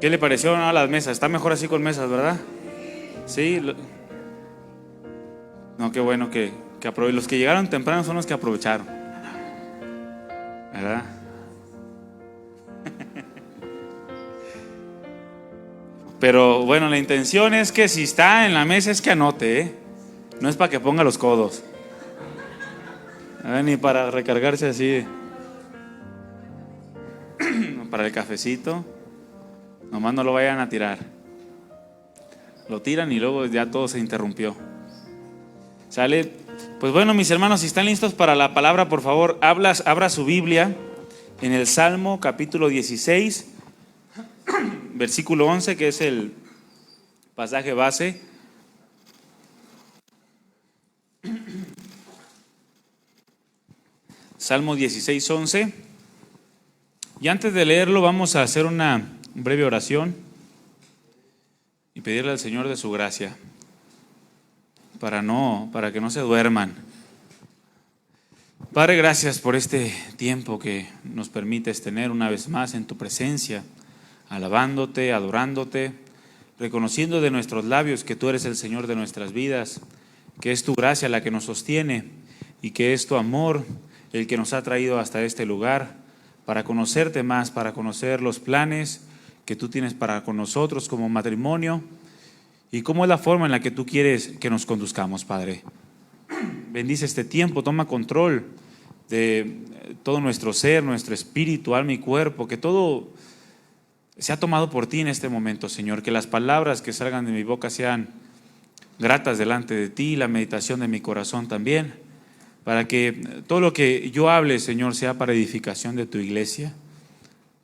¿Qué le pareció a las mesas? Está mejor así con mesas, ¿verdad? Sí. No, qué bueno que aprovechen. Los que llegaron temprano son los que aprovecharon, ¿verdad? Pero bueno, la intención es que si está en la mesa es que anote, ¿eh? No es para que ponga los codos, ni para recargarse así para el cafecito. Nomás no lo vayan a tirar. Lo tiran y luego ya todo se interrumpió. ¿Sale? Pues bueno, mis hermanos, si están listos para la palabra, por favor, abra su Biblia en el Salmo capítulo 16, versículo 11, que es el pasaje base. Salmo 16, 11. Y antes de leerlo vamos a hacer una breve oración y pedirle al Señor de su gracia para que no se duerman. Padre, gracias por este tiempo que nos permites tener una vez más en tu presencia, alabándote, adorándote, reconociendo de nuestros labios que tú eres el Señor de nuestras vidas, que es tu gracia la que nos sostiene y que es tu amor el que nos ha traído hasta este lugar para conocerte más, para conocer los planes que tú tienes para con nosotros como matrimonio y cómo es la forma en la que tú quieres que nos conduzcamos, Padre. Bendice este tiempo, toma control de todo nuestro ser, nuestro espíritu, alma y cuerpo, que todo sea tomado por ti en este momento, Señor, que las palabras que salgan de mi boca sean gratas delante de ti, la meditación de mi corazón también, para que todo lo que yo hable, Señor, sea para edificación de tu iglesia,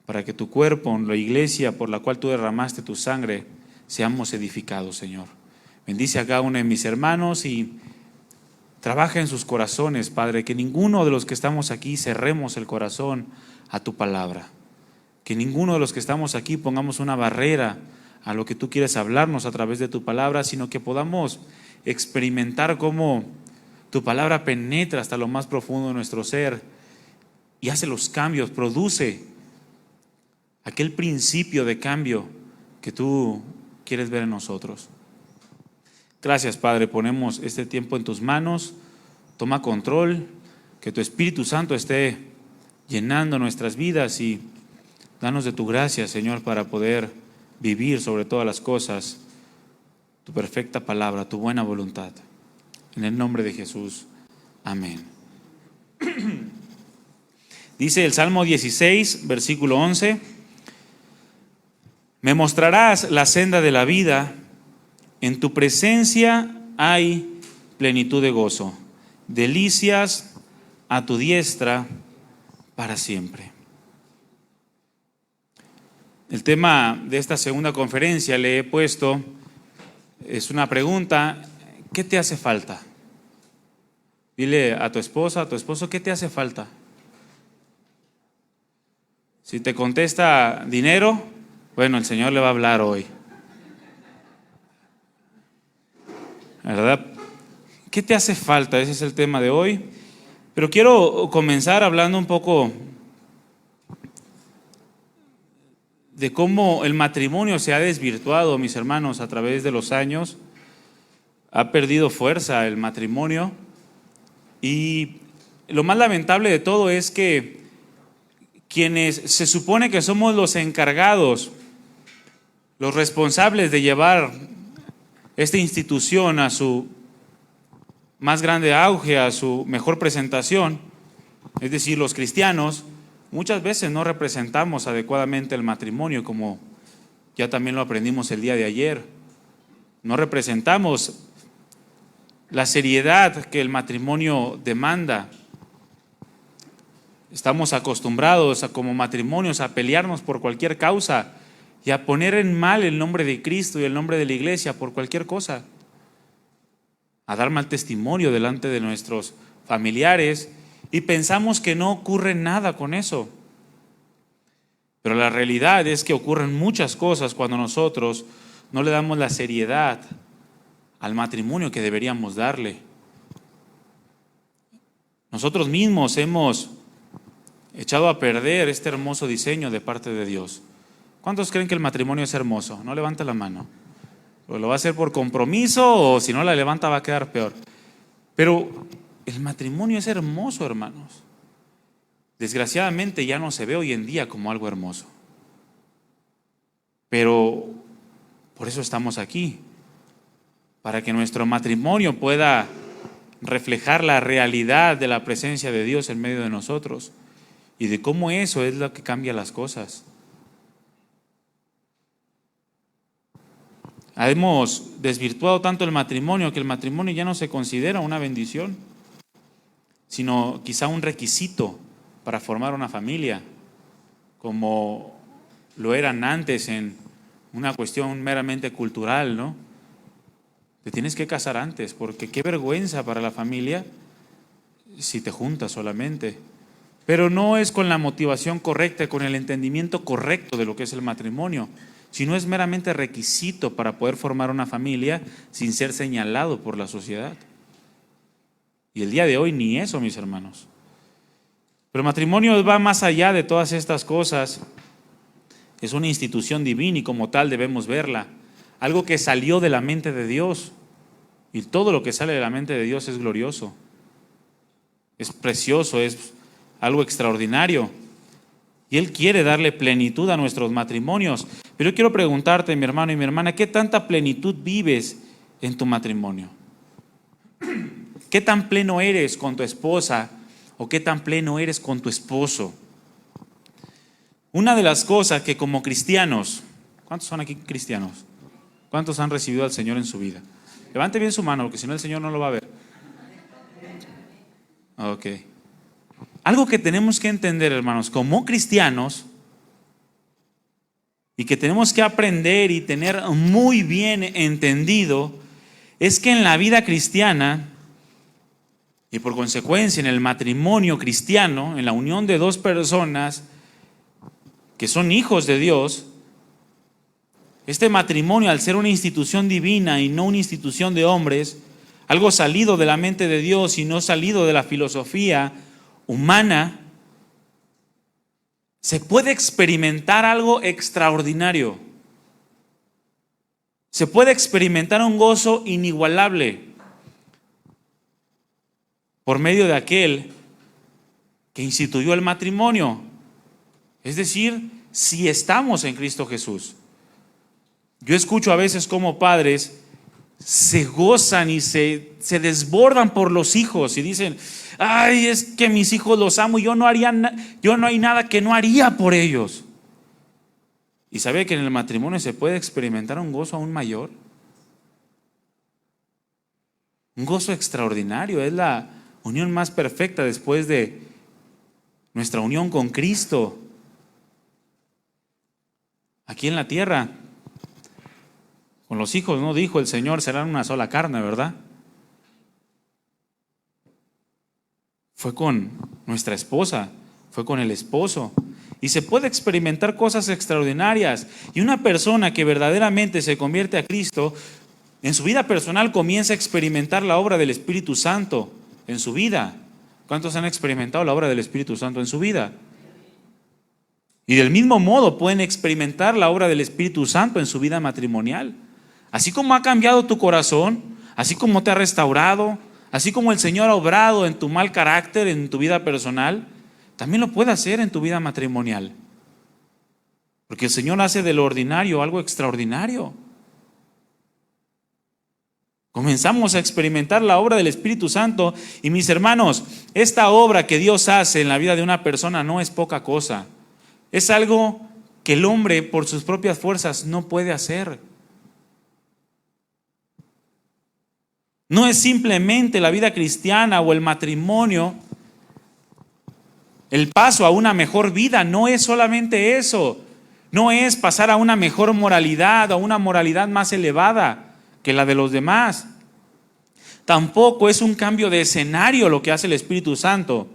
para que tu cuerpo, la iglesia por la cual tú derramaste tu sangre, seamos edificados, Señor. Bendice a cada uno de mis hermanos y trabaja en sus corazones, Padre, que ninguno de los que estamos aquí cerremos el corazón a tu palabra, que ninguno de los que estamos aquí pongamos una barrera a lo que tú quieres hablarnos a través de tu palabra, sino que podamos experimentar cómo tu palabra penetra hasta lo más profundo de nuestro ser y hace los cambios, produce aquel principio de cambio que tú quieres ver en nosotros. Gracias, Padre, ponemos este tiempo en tus manos, toma control, que tu Espíritu Santo esté llenando nuestras vidas y danos de tu gracia, Señor, para poder vivir sobre todas las cosas tu perfecta palabra, tu buena voluntad. En el nombre de Jesús, amén. Dice el Salmo 16, versículo 11: Me mostrarás la senda de la vida, en tu presencia hay plenitud de gozo, delicias a tu diestra para siempre. El tema de esta segunda conferencia le he puesto, es una pregunta: ¿qué te hace falta? Dile a tu esposa, a tu esposo, ¿qué te hace falta? Si te contesta dinero, bueno, el Señor le va a hablar hoy, ¿verdad? ¿Qué te hace falta? Ese es el tema de hoy. Pero quiero comenzar hablando un poco de cómo el matrimonio se ha desvirtuado, mis hermanos, a través de los años. Ha perdido fuerza el matrimonio y lo más lamentable de todo es que quienes se supone que somos los encargados, los responsables de llevar esta institución a su más grande auge, a su mejor presentación, es decir, los cristianos, muchas veces no representamos adecuadamente el matrimonio, como ya también lo aprendimos el día de ayer. No representamos la seriedad que el matrimonio demanda. Estamos acostumbrados como matrimonios a pelearnos por cualquier causa y a poner en mal el nombre de Cristo y el nombre de la iglesia por cualquier cosa, a dar mal testimonio delante de nuestros familiares y pensamos que no ocurre nada con eso. Pero la realidad es que ocurren muchas cosas cuando nosotros no le damos la seriedad al matrimonio que deberíamos darle. Nosotros mismos hemos echado a perder este hermoso diseño de parte de Dios. ¿Cuántos creen que el matrimonio es hermoso? No levanta la mano. O lo va a hacer por compromiso, o si no la levanta va a quedar peor. Pero el matrimonio es hermoso, hermanos. Desgraciadamente ya no se ve hoy en día como algo hermoso. Pero por eso estamos aquí, para que nuestro matrimonio pueda reflejar la realidad de la presencia de Dios en medio de nosotros y de cómo eso es lo que cambia las cosas. Hemos desvirtuado tanto el matrimonio que el matrimonio ya no se considera una bendición, sino quizá un requisito para formar una familia, como lo eran antes en una cuestión meramente cultural, ¿no? Te tienes que casar antes, porque qué vergüenza para la familia si te juntas solamente. Pero no es con la motivación correcta, con el entendimiento correcto de lo que es el matrimonio, sino es meramente requisito para poder formar una familia sin ser señalado por la sociedad. Y el día de hoy ni eso, mis hermanos. Pero el matrimonio va más allá de todas estas cosas. Es una institución divina y como tal debemos verla. Algo que salió de la mente de Dios. Y todo lo que sale de la mente de Dios es glorioso. Es precioso, es algo extraordinario. Y Él quiere darle plenitud a nuestros matrimonios. Pero yo quiero preguntarte, mi hermano y mi hermana, ¿qué tanta plenitud vives en tu matrimonio? ¿Qué tan pleno eres con tu esposa o qué tan pleno eres con tu esposo? Una de las cosas que como cristianos, ¿cuántos son aquí cristianos? ¿Cuántos han recibido al Señor en su vida? Levante bien su mano, porque si no el Señor no lo va a ver. Ok. Algo que tenemos que entender, hermanos, como cristianos, y que tenemos que aprender y tener muy bien entendido, es que en la vida cristiana, y por consecuencia en el matrimonio cristiano, en la unión de dos personas que son hijos de Dios, este matrimonio, al ser una institución divina y no una institución de hombres, algo salido de la mente de Dios y no salido de la filosofía humana, se puede experimentar algo extraordinario. Se puede experimentar un gozo inigualable por medio de aquel que instituyó el matrimonio. Es decir, si estamos en Cristo Jesús. Yo escucho a veces como padres se gozan y se desbordan por los hijos y dicen: ay, es que mis hijos los amo y yo no hay nada que no haría por ellos. ¿Y sabe que en el matrimonio se puede experimentar un gozo aún mayor? Un gozo extraordinario, es la unión más perfecta después de nuestra unión con Cristo aquí en la tierra. Con los hijos no dijo el Señor serán una sola carne, ¿verdad? Fue con nuestra esposa, fue con el esposo. Y se puede experimentar cosas extraordinarias. Y una persona que verdaderamente se convierte a Cristo, en su vida personal comienza a experimentar la obra del Espíritu Santo en su vida. ¿Cuántos han experimentado la obra del Espíritu Santo en su vida? Y del mismo modo pueden experimentar la obra del Espíritu Santo en su vida matrimonial. Así como ha cambiado tu corazón, así como te ha restaurado, así como el Señor ha obrado en tu mal carácter, en tu vida personal, también lo puede hacer en tu vida matrimonial. Porque el Señor hace de lo ordinario algo extraordinario. Comenzamos a experimentar la obra del Espíritu Santo y mis hermanos, esta obra que Dios hace en la vida de una persona no es poca cosa. Es algo que el hombre por sus propias fuerzas no puede hacer. No es simplemente la vida cristiana o el matrimonio, el paso a una mejor vida, no es solamente eso. No es pasar a una mejor moralidad, a una moralidad más elevada que la de los demás. Tampoco es un cambio de escenario lo que hace el Espíritu Santo,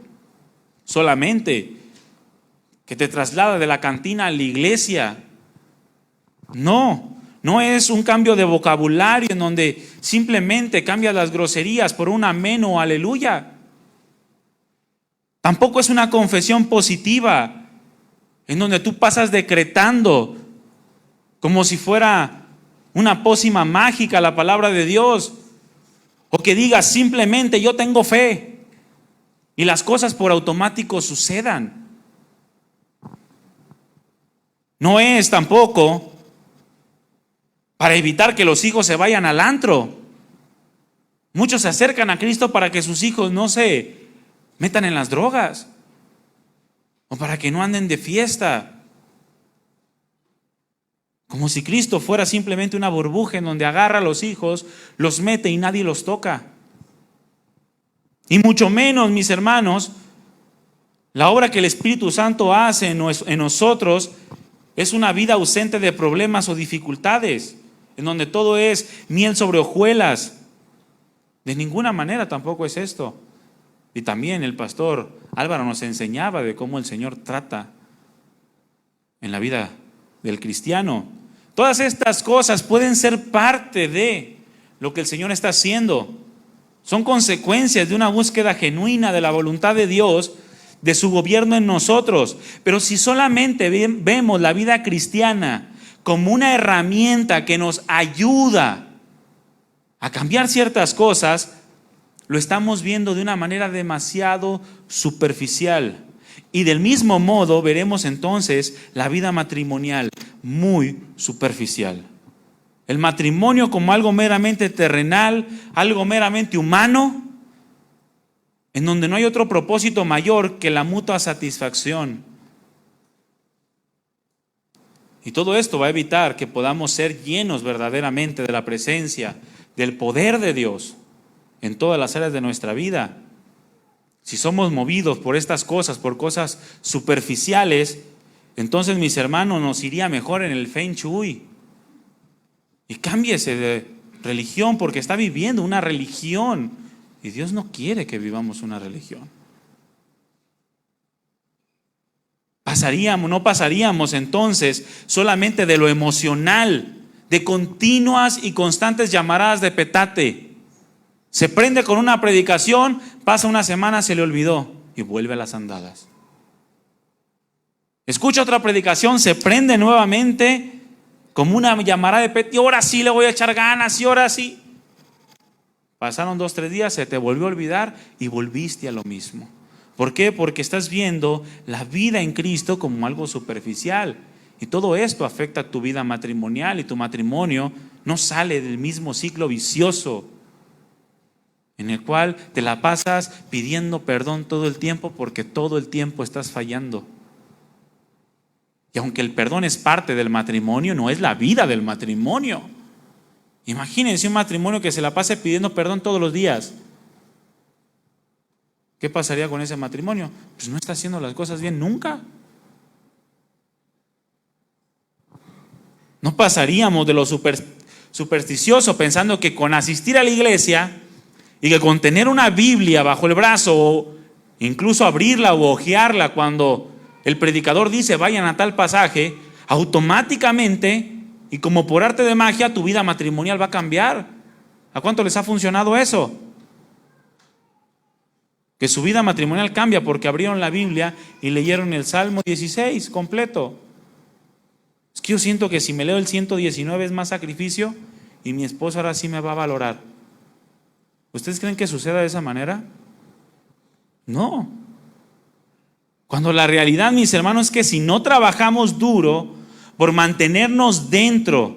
solamente que te traslada de la cantina a la iglesia. No es un cambio de vocabulario en donde simplemente cambias las groserías por un amén o aleluya. Tampoco es una confesión positiva en donde tú pasas decretando como si fuera una pócima mágica la palabra de Dios, o que digas simplemente yo tengo fe y las cosas por automático sucedan. No es tampoco para evitar que los hijos se vayan al antro. Muchos se acercan a Cristo para que sus hijos no se metan en las drogas o para que no anden de fiesta. Como si Cristo fuera simplemente una burbuja en donde agarra a los hijos, los mete y nadie los toca. Y mucho menos, mis hermanos, la obra que el Espíritu Santo hace en nosotros es una vida ausente de problemas o dificultades, en donde todo es miel sobre hojuelas. De ninguna manera tampoco es esto. Y también el pastor Álvaro nos enseñaba de cómo el Señor trata en la vida del cristiano. Todas estas cosas pueden ser parte de lo que el Señor está haciendo. Son consecuencias de una búsqueda genuina de la voluntad de Dios, de su gobierno en nosotros. Pero si solamente vemos la vida cristiana como una herramienta que nos ayuda a cambiar ciertas cosas, lo estamos viendo de una manera demasiado superficial. Y del mismo modo veremos entonces la vida matrimonial muy superficial. El matrimonio como algo meramente terrenal, algo meramente humano, en donde no hay otro propósito mayor que la mutua satisfacción. Y todo esto va a evitar que podamos ser llenos verdaderamente de la presencia, del poder de Dios en todas las áreas de nuestra vida. Si somos movidos por estas cosas, por cosas superficiales, entonces, mis hermanos, nos iría mejor en el Feng Shui. Y cámbiese de religión, porque está viviendo una religión. Y Dios no quiere que vivamos una religión. No pasaríamos entonces solamente de lo emocional, de continuas y constantes llamaradas de petate. Se prende con una predicación, pasa una semana, se le olvidó y vuelve a las andadas. Escucha otra predicación, se prende nuevamente como una llamarada de petate. Y ahora sí le voy a echar ganas, y ahora sí. Pasaron 2 o 3 días, se te volvió a olvidar y volviste a lo mismo. ¿Por qué? Porque estás viendo la vida en Cristo como algo superficial. Y todo esto afecta a tu vida matrimonial, y tu matrimonio no sale del mismo ciclo vicioso en el cual te la pasas pidiendo perdón todo el tiempo, porque todo el tiempo estás fallando. Y aunque el perdón es parte del matrimonio, no es la vida del matrimonio. Imagínense un matrimonio que se la pase pidiendo perdón todos los días. ¿Qué pasaría con ese matrimonio? Pues no está haciendo las cosas bien nunca. No pasaríamos de lo supersticioso pensando que con asistir a la iglesia y que con tener una Biblia bajo el brazo, o incluso abrirla o hojearla cuando el predicador dice vayan a tal pasaje, automáticamente y como por arte de magia tu vida matrimonial va a cambiar. ¿A cuánto les ha funcionado eso? Que su vida matrimonial cambia porque abrieron la Biblia y leyeron el Salmo 16 completo. Es que yo siento que si me leo el 119 es más sacrificio y mi esposa ahora sí me va a valorar. ¿Ustedes creen que suceda de esa manera? No. Cuando la realidad, mis hermanos, es que si no trabajamos duro por mantenernos dentro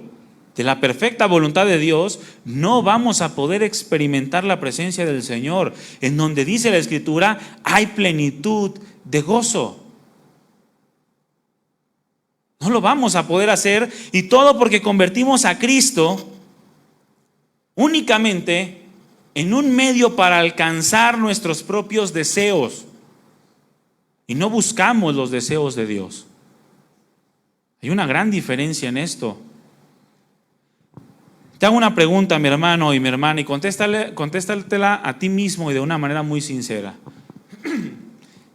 de la perfecta voluntad de Dios, no vamos a poder experimentar la presencia del Señor, en donde dice la Escritura, hay plenitud de gozo. No lo vamos a poder hacer, y todo porque convertimos a Cristo únicamente en un medio para alcanzar nuestros propios deseos, y no buscamos los deseos de Dios. Hay una gran diferencia en esto. Te hago una pregunta, mi hermano y mi hermana, y contéstatela a ti mismo y de una manera muy sincera.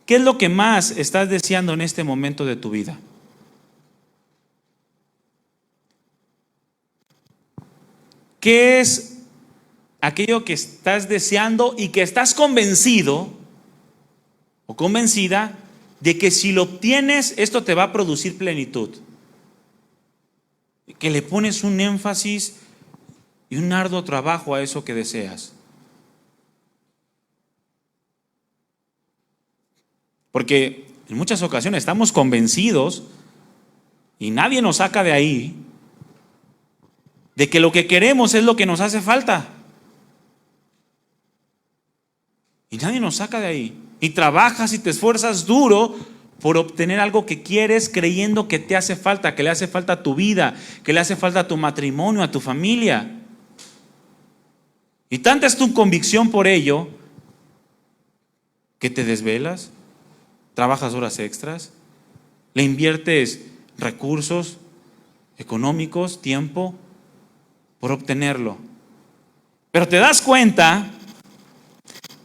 ¿Qué es lo que más estás deseando en este momento de tu vida? ¿Qué es aquello que estás deseando y que estás convencido o convencida de que si lo obtienes, esto te va a producir plenitud? que le pones un énfasis y un arduo trabajo a eso que deseas. Porque en muchas ocasiones estamos convencidos, y nadie nos saca de ahí, de que lo que queremos es lo que nos hace falta. Y nadie nos saca de ahí. Y trabajas y te esfuerzas duro por obtener algo que quieres, creyendo que te hace falta, que le hace falta a tu vida, que le hace falta a tu matrimonio, a tu familia. Y tanta es tu convicción por ello, que te desvelas, trabajas horas extras, le inviertes recursos económicos, tiempo, por obtenerlo. Pero te das cuenta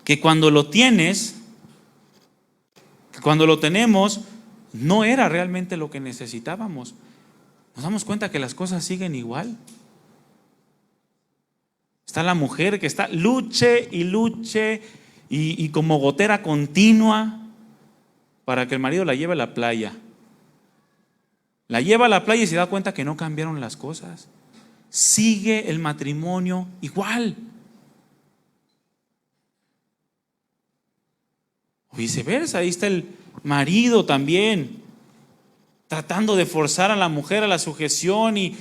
que cuando lo tienes, que cuando lo tenemos, no era realmente lo que necesitábamos. Nos damos cuenta que las cosas siguen igual. Está la mujer que está luche y luche y como gotera continua para que el marido la lleve a la playa. La lleva a la playa y se da cuenta que no cambiaron las cosas. Sigue el matrimonio igual. O viceversa, ahí está el marido también, tratando de forzar a la mujer a la sujeción y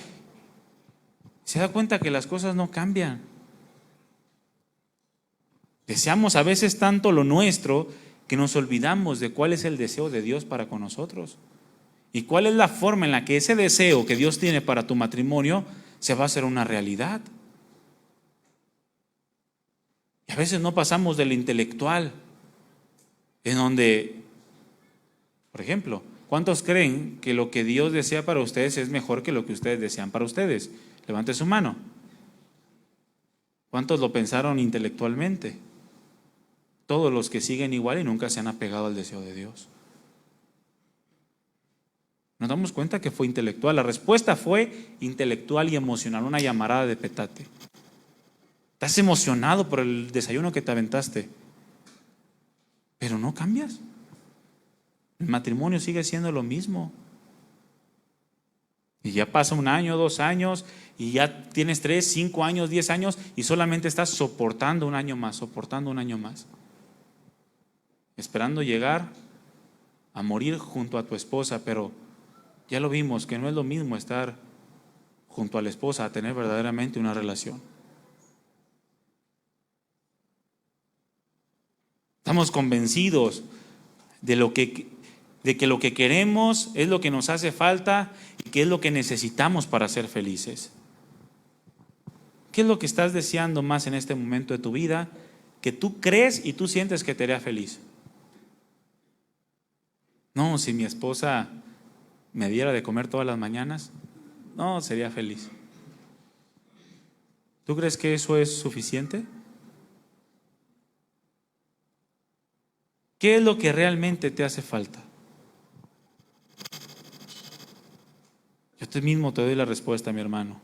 se da cuenta que las cosas no cambian. Deseamos a veces tanto lo nuestro que nos olvidamos de cuál es el deseo de Dios para con nosotros. Y cuál es la forma en la que ese deseo que Dios tiene para tu matrimonio se va a hacer una realidad. Y a veces no pasamos de lo intelectual, en donde, por ejemplo, ¿cuántos creen que lo que Dios desea para ustedes es mejor que lo que ustedes desean para ustedes? Levante su mano. ¿Cuántos lo pensaron intelectualmente? Todos los que siguen igual y nunca se han apegado al deseo de Dios. Nos damos cuenta que fue intelectual. La respuesta fue intelectual y emocional, una llamarada de petate. Estás emocionado por el desayuno que te aventaste, pero no cambias. El matrimonio sigue siendo lo mismo. Y ya pasa 1 año, 2 años, y ya tienes 3, 5 años, 10 años, y solamente estás soportando 1 año más, soportando 1 año más. Esperando llegar a morir junto a tu esposa, pero ya lo vimos que no es lo mismo estar junto a la esposa a tener verdaderamente una relación. Estamos convencidos de que lo que queremos es lo que nos hace falta y que es lo que necesitamos para ser felices. ¿Qué es lo que estás deseando más en este momento de tu vida que tú crees y tú sientes que te hará feliz? No, si mi esposa me diera de comer todas las mañanas, no, sería feliz. ¿Tú crees que eso es suficiente? ¿Qué es lo que realmente te hace falta? Yo mismo te doy la respuesta, mi hermano.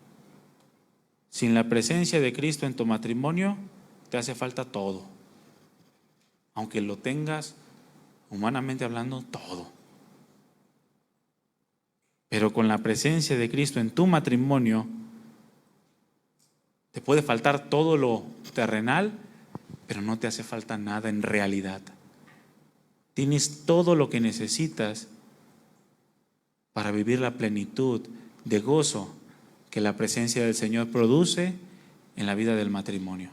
Sin la presencia de Cristo en tu matrimonio, te hace falta todo. Aunque lo tengas, humanamente hablando, todo. Pero con la presencia de Cristo en tu matrimonio, te puede faltar todo lo terrenal, pero no te hace falta nada en realidad. Tienes todo lo que necesitas para vivir la plenitud de gozo que la presencia del Señor produce en la vida del matrimonio.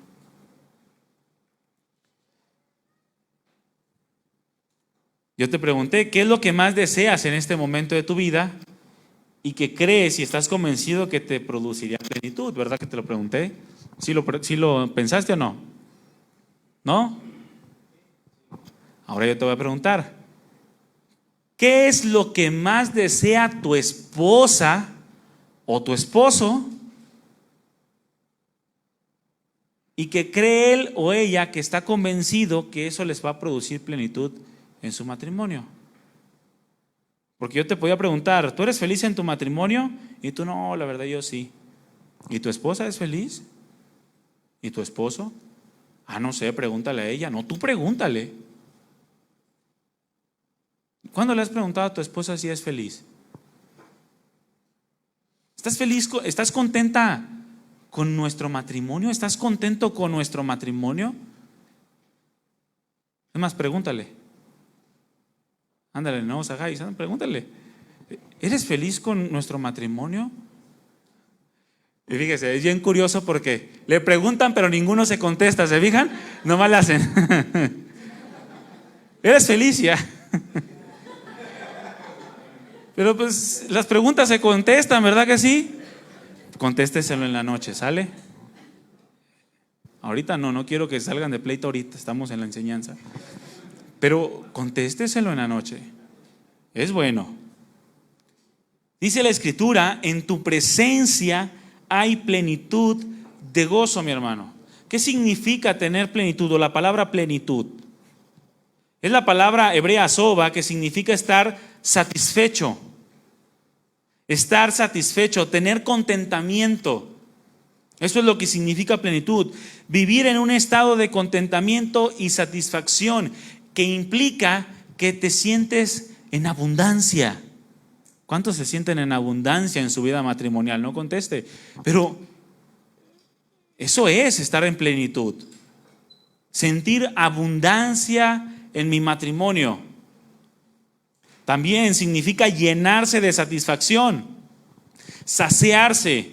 Yo te pregunté, ¿qué es lo que más deseas en este momento de tu vida y que crees y estás convencido que te produciría plenitud? ¿Verdad que te lo pregunté? ¿Sí lo pensaste o no? ¿No? Ahora yo te voy a preguntar, ¿qué es lo que más desea tu esposa o tu esposo y que cree él o ella que está convencido que eso les va a producir plenitud en su matrimonio? Porque yo te podía preguntar, ¿tú eres feliz en tu matrimonio? Y tú, no, la verdad yo sí. ¿Y tu esposa es feliz? ¿Y tu esposo? No sé, pregúntale a ella. No, tú pregúntale. ¿Cuándo le has preguntado a tu esposa si es feliz? ¿Estás feliz? ¿Estás contenta con nuestro matrimonio? ¿Estás contento con nuestro matrimonio? Es más, pregúntale. Ándale, no os hagáis, pregúntale. ¿Eres feliz con nuestro matrimonio? Y fíjese, es bien curioso porque le preguntan, pero ninguno se contesta. ¿Se fijan? Nomás le hacen. ¿Eres feliz ya? Pero pues las preguntas se contestan, ¿verdad que sí? Contésteselo en la noche, ¿sale? Ahorita no quiero que salgan de pleito ahorita, estamos en la enseñanza. Pero contésteselo en la noche. Es bueno. Dice la Escritura, en tu presencia hay plenitud de gozo, mi hermano. ¿Qué significa tener plenitud o la palabra plenitud? Es la palabra hebrea soba, que significa estar satisfecho. Estar satisfecho, tener contentamiento. Eso es lo que significa plenitud. Vivir en un estado de contentamiento y satisfacción, que implica que te sientes en abundancia. ¿Cuántos se sienten en abundancia en su vida matrimonial? No conteste. Pero eso es estar en plenitud. Sentir abundancia en mi matrimonio. También significa llenarse de satisfacción, saciarse.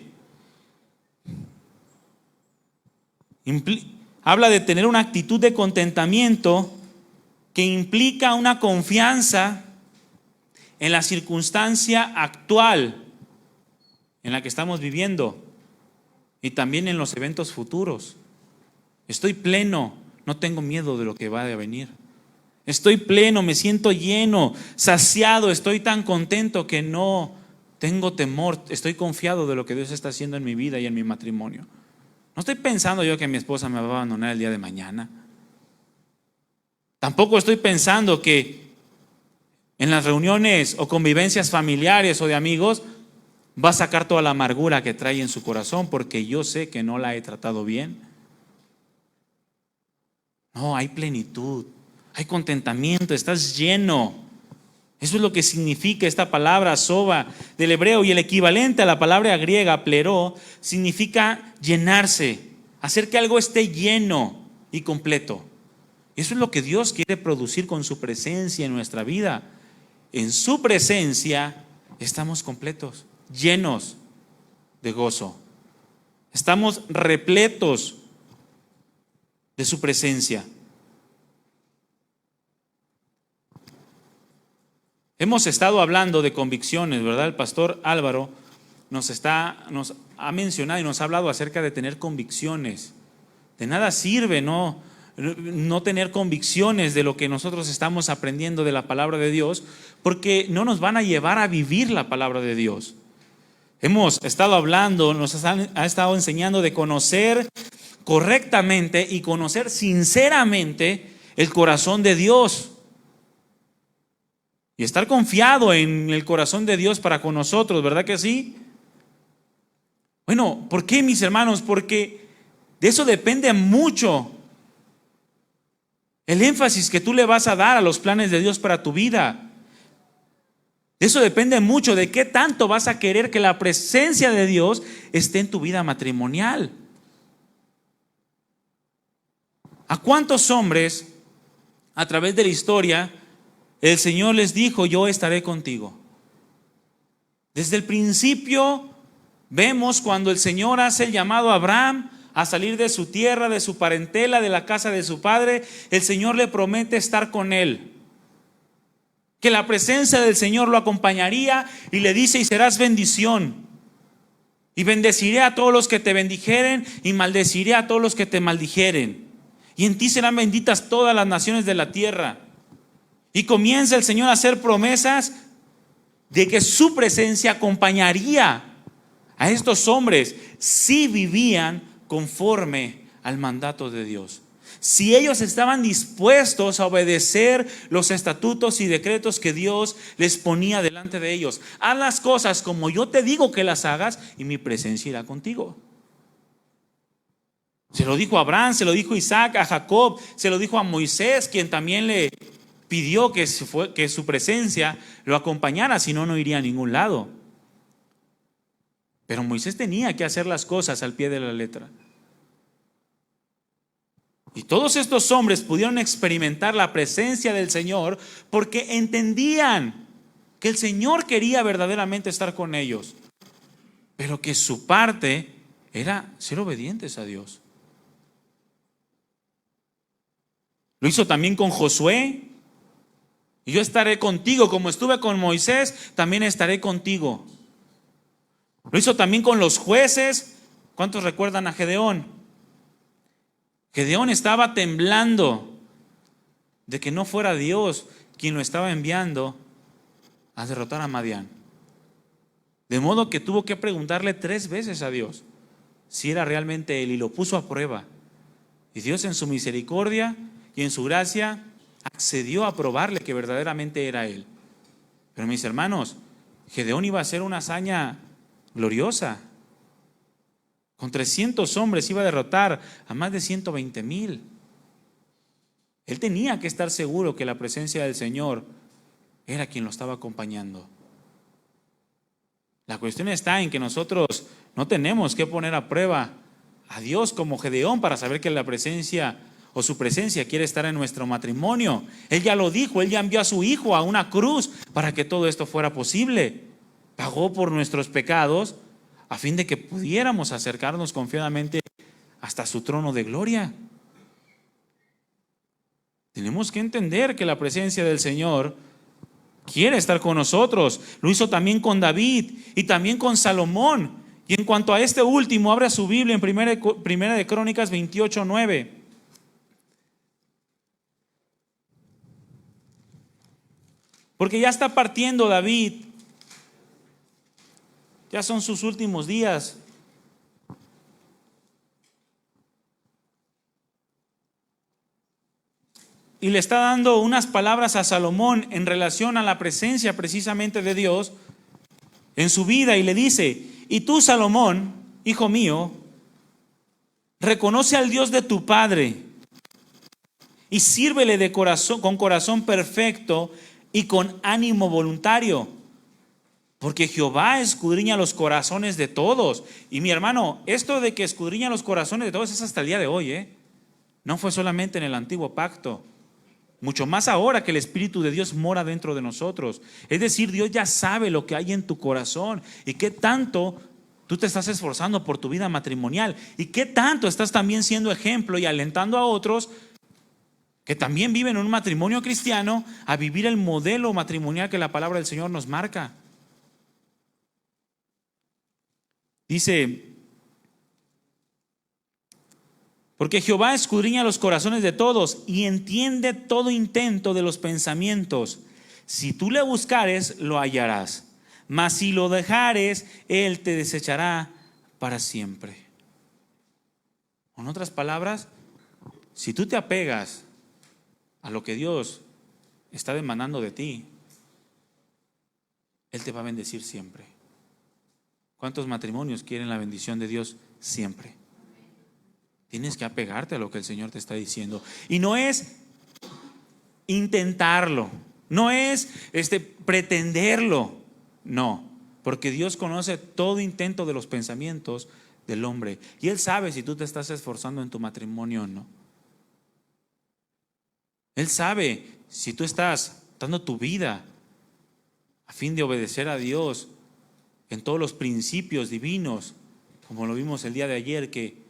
Habla de tener una actitud de contentamiento que implica una confianza en la circunstancia actual en la que estamos viviendo y también en los eventos futuros. Estoy pleno, no tengo miedo de lo que va a venir. Estoy pleno, me siento lleno, saciado, estoy tan contento que no tengo temor, estoy confiado de lo que Dios está haciendo en mi vida y en mi matrimonio. No estoy pensando yo que mi esposa me va a abandonar el día de mañana. Tampoco estoy pensando que en las reuniones o convivencias familiares o de amigos va a sacar toda la amargura que trae en su corazón porque yo sé que no la he tratado bien. No, hay plenitud, hay contentamiento, estás lleno. Eso es lo que significa esta palabra soba del hebreo, y el equivalente a la palabra griega pleró significa llenarse, hacer que algo esté lleno y completo. Eso es lo que Dios quiere producir con su presencia en nuestra vida. En su presencia estamos completos, llenos de gozo. Estamos repletos de su presencia. Hemos estado hablando de convicciones, ¿verdad? El pastor Álvaro nos ha mencionado y nos ha hablado acerca de tener convicciones. De nada sirve no tener convicciones de lo que nosotros estamos aprendiendo de la palabra de Dios, porque no nos van a llevar a vivir la palabra de Dios. Hemos estado hablando, ha estado enseñando de conocer correctamente y conocer sinceramente el corazón de Dios. Y estar confiado en el corazón de Dios para con nosotros, ¿verdad que sí? Bueno, ¿por qué, mis hermanos? Porque de eso depende mucho el énfasis que tú le vas a dar a los planes de Dios para tu vida. De eso depende mucho de qué tanto vas a querer que la presencia de Dios esté en tu vida matrimonial. ¿A cuántos hombres a través de la historia el Señor les dijo: yo estaré contigo? Desde el principio vemos cuando el Señor hace el llamado a Abraham a salir de su tierra, de su parentela, de la casa de su padre. El Señor le promete estar con él, que la presencia del Señor lo acompañaría, y le dice: y serás bendición, y bendeciré a todos los que te bendijeren, y maldeciré a todos los que te maldijeren, y en ti serán benditas todas las naciones de la tierra. Y comienza el Señor a hacer promesas de que su presencia acompañaría a estos hombres si vivían conforme al mandato de Dios. Si ellos estaban dispuestos a obedecer los estatutos y decretos que Dios les ponía delante de ellos. Haz las cosas como yo te digo que las hagas, y mi presencia irá contigo. Se lo dijo a Abraham, se lo dijo a Isaac, a Jacob, se lo dijo a Moisés, quien también le pidió que su presencia lo acompañara, si no, no iría a ningún lado. Pero Moisés tenía que hacer las cosas al pie de la letra. Y todos estos hombres pudieron experimentar la presencia del Señor porque entendían que el Señor quería verdaderamente estar con ellos, pero que su parte era ser obedientes a Dios. Lo hizo también con Josué. Y yo estaré contigo, como estuve con Moisés, también estaré contigo. Lo hizo también con los jueces. ¿Cuántos recuerdan a Gedeón? Gedeón estaba temblando de que no fuera Dios quien lo estaba enviando a derrotar a Madián. De modo que tuvo que preguntarle 3 veces a Dios si era realmente Él, y lo puso a prueba. Y Dios, en su misericordia y en su gracia, accedió a probarle que verdaderamente era Él. Pero mis hermanos, Gedeón iba a hacer una hazaña gloriosa. Con 300 hombres iba a derrotar a más de 120,000. Él tenía que estar seguro que la presencia del Señor era quien lo estaba acompañando. La cuestión está en que nosotros no tenemos que poner a prueba a Dios como Gedeón para saber que la presencia o su presencia quiere estar en nuestro matrimonio. Él ya lo dijo, Él ya envió a su Hijo a una cruz para que todo esto fuera posible. Pagó por nuestros pecados a fin de que pudiéramos acercarnos confiadamente hasta su trono de gloria. Tenemos que entender que la presencia del Señor quiere estar con nosotros. Lo hizo también con David y también con Salomón. Y en cuanto a este último, abra su Biblia en Primera de Crónicas 28:9. Porque ya está partiendo David. Ya son sus últimos días. Y le está dando unas palabras a Salomón en relación a la presencia precisamente de Dios en su vida. Y le dice: y tú, Salomón, hijo mío, reconoce al Dios de tu padre y sírvele de corazón, con corazón perfecto y con ánimo voluntario. Porque Jehová escudriña los corazones de todos. Y mi hermano, esto de que escudriña los corazones de todos es hasta el día de hoy, No fue solamente en el antiguo pacto. Mucho más ahora que el Espíritu de Dios mora dentro de nosotros. Es decir, Dios ya sabe lo que hay en tu corazón y qué tanto tú te estás esforzando por tu vida matrimonial y qué tanto estás también siendo ejemplo y alentando a otros que también viven en un matrimonio cristiano a vivir el modelo matrimonial que la palabra del Señor nos marca. Dice: porque Jehová escudriña los corazones de todos y entiende todo intento de los pensamientos. Si tú le buscares, lo hallarás, mas si lo dejares, Él te desechará para siempre. En otras palabras, si tú te apegas a lo que Dios está demandando de ti, Él te va a bendecir siempre. ¿Cuántos matrimonios quieren la bendición de Dios siempre? Tienes que apegarte a lo que el Señor te está diciendo. Y no es intentarlo, no es pretenderlo, no, porque Dios conoce todo intento de los pensamientos del hombre y Él sabe si tú te estás esforzando en tu matrimonio o no. Él sabe si tú estás dando tu vida a fin de obedecer a Dios en todos los principios divinos, como lo vimos el día de ayer, que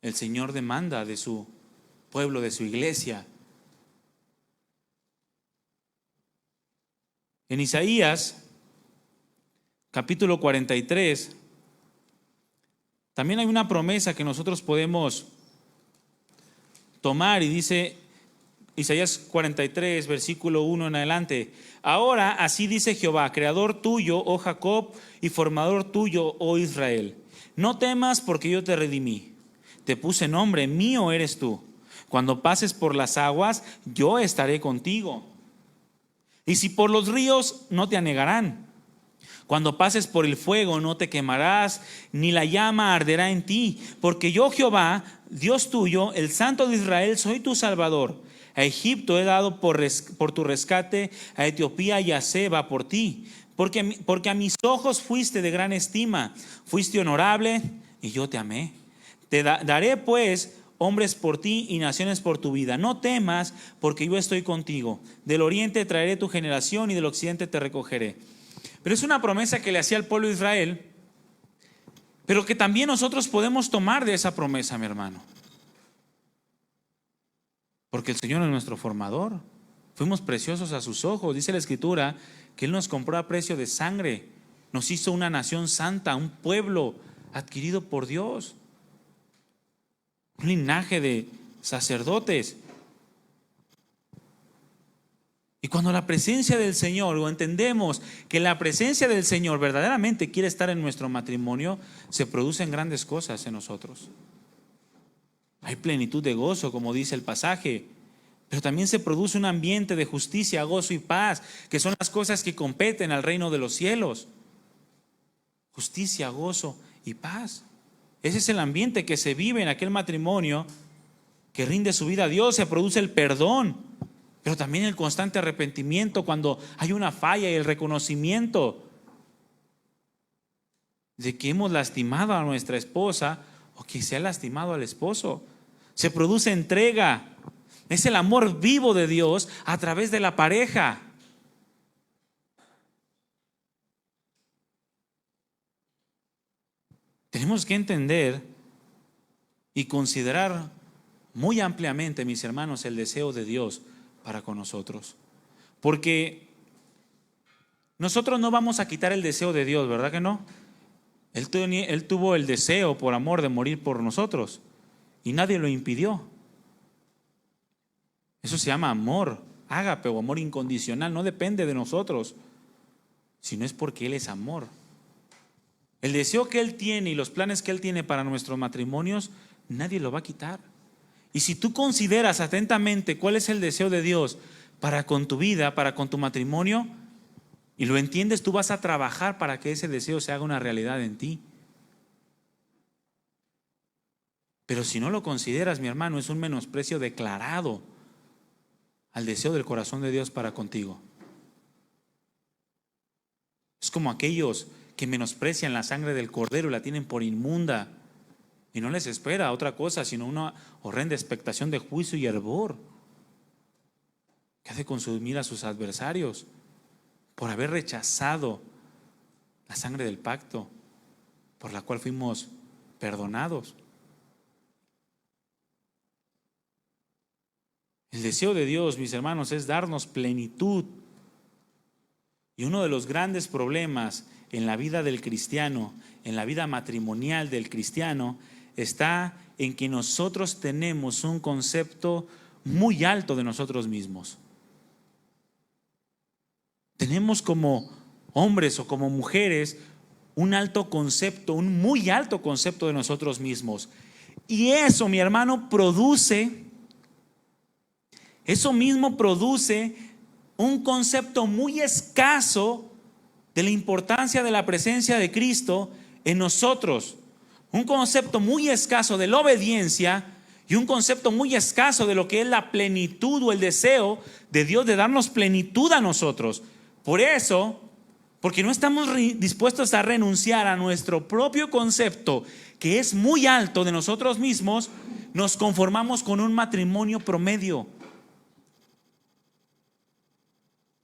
el Señor demanda de su pueblo, de su iglesia. En Isaías, capítulo 43, también hay una promesa que nosotros podemos tomar y dice Isaías 43, versículo 1 en adelante: ahora así dice Jehová, creador tuyo, oh Jacob, y formador tuyo, oh Israel. No temas, porque yo te redimí. Te puse nombre, mío eres tú. Cuando pases por las aguas, yo estaré contigo. Y si por los ríos, no te anegarán. Cuando pases por el fuego, no te quemarás, ni la llama arderá en ti. Porque yo, Jehová, Dios tuyo, el Santo de Israel, soy tu Salvador. A Egipto he dado por tu rescate, a Etiopía y a Seba por ti. porque a mis ojos fuiste de gran estima, fuiste honorable y yo te amé. Te daré pues hombres por ti y naciones por tu vida. No temas, porque yo estoy contigo. Del oriente traeré tu generación y del occidente te recogeré. Pero es una promesa que le hacía al pueblo de Israel, pero que también nosotros podemos tomar de esa promesa, mi hermano. Porque el Señor es nuestro formador. Fuimos preciosos a sus ojos. Dice la Escritura que Él nos compró a precio de sangre. Nos hizo una nación santa, un pueblo adquirido por Dios. Un linaje de sacerdotes. Y cuando la presencia del Señor, o entendemos que la presencia del Señor verdaderamente quiere estar en nuestro matrimonio, se producen grandes cosas en nosotros. Hay plenitud de gozo, como dice el pasaje, pero también se produce un ambiente de justicia, gozo y paz, que son las cosas que competen al reino de los cielos. Justicia, gozo y paz. Ese es el ambiente que se vive en aquel matrimonio que rinde su vida a Dios. Se produce el perdón, pero también el constante arrepentimiento cuando hay una falla y el reconocimiento de que hemos lastimado a nuestra esposa o que se ha lastimado al esposo. Se produce entrega. Es el amor vivo de Dios a través de la pareja. Tenemos que entender y considerar muy ampliamente, mis hermanos, el deseo de Dios para con nosotros. Porque nosotros no vamos a quitar el deseo de Dios, ¿verdad que no? Él tuvo el deseo por amor de morir por nosotros y nadie lo impidió. Eso se llama amor, ágape o amor incondicional. No depende de nosotros, sino es porque Él es amor. El deseo que Él tiene y los planes que Él tiene para nuestros matrimonios, nadie lo va a quitar. Y si tú consideras atentamente cuál es el deseo de Dios para con tu vida, para con tu matrimonio, y lo entiendes, tú vas a trabajar para que ese deseo se haga una realidad en ti. Pero si no lo consideras, mi hermano, es un menosprecio declarado al deseo del corazón de Dios para contigo. Es como aquellos que menosprecian la sangre del cordero y la tienen por inmunda y no les espera otra cosa sino una horrenda expectación de juicio y hervor que hace consumir a sus adversarios por haber rechazado la sangre del pacto por la cual fuimos perdonados. El deseo de Dios, mis hermanos, es darnos plenitud. Y uno de los grandes problemas en la vida del cristiano, en la vida matrimonial del cristiano, está en que nosotros tenemos un concepto muy alto de nosotros mismos. Tenemos como hombres o como mujeres un alto concepto, un muy alto concepto de nosotros mismos. Y eso, mi hermano, eso mismo produce un concepto muy escaso de la importancia de la presencia de Cristo en nosotros. Un concepto muy escaso de la obediencia y un concepto muy escaso de lo que es la plenitud o el deseo de Dios de darnos plenitud a nosotros. Por eso, porque no estamos dispuestos a renunciar a nuestro propio concepto, que es muy alto de nosotros mismos, nos conformamos con un matrimonio promedio.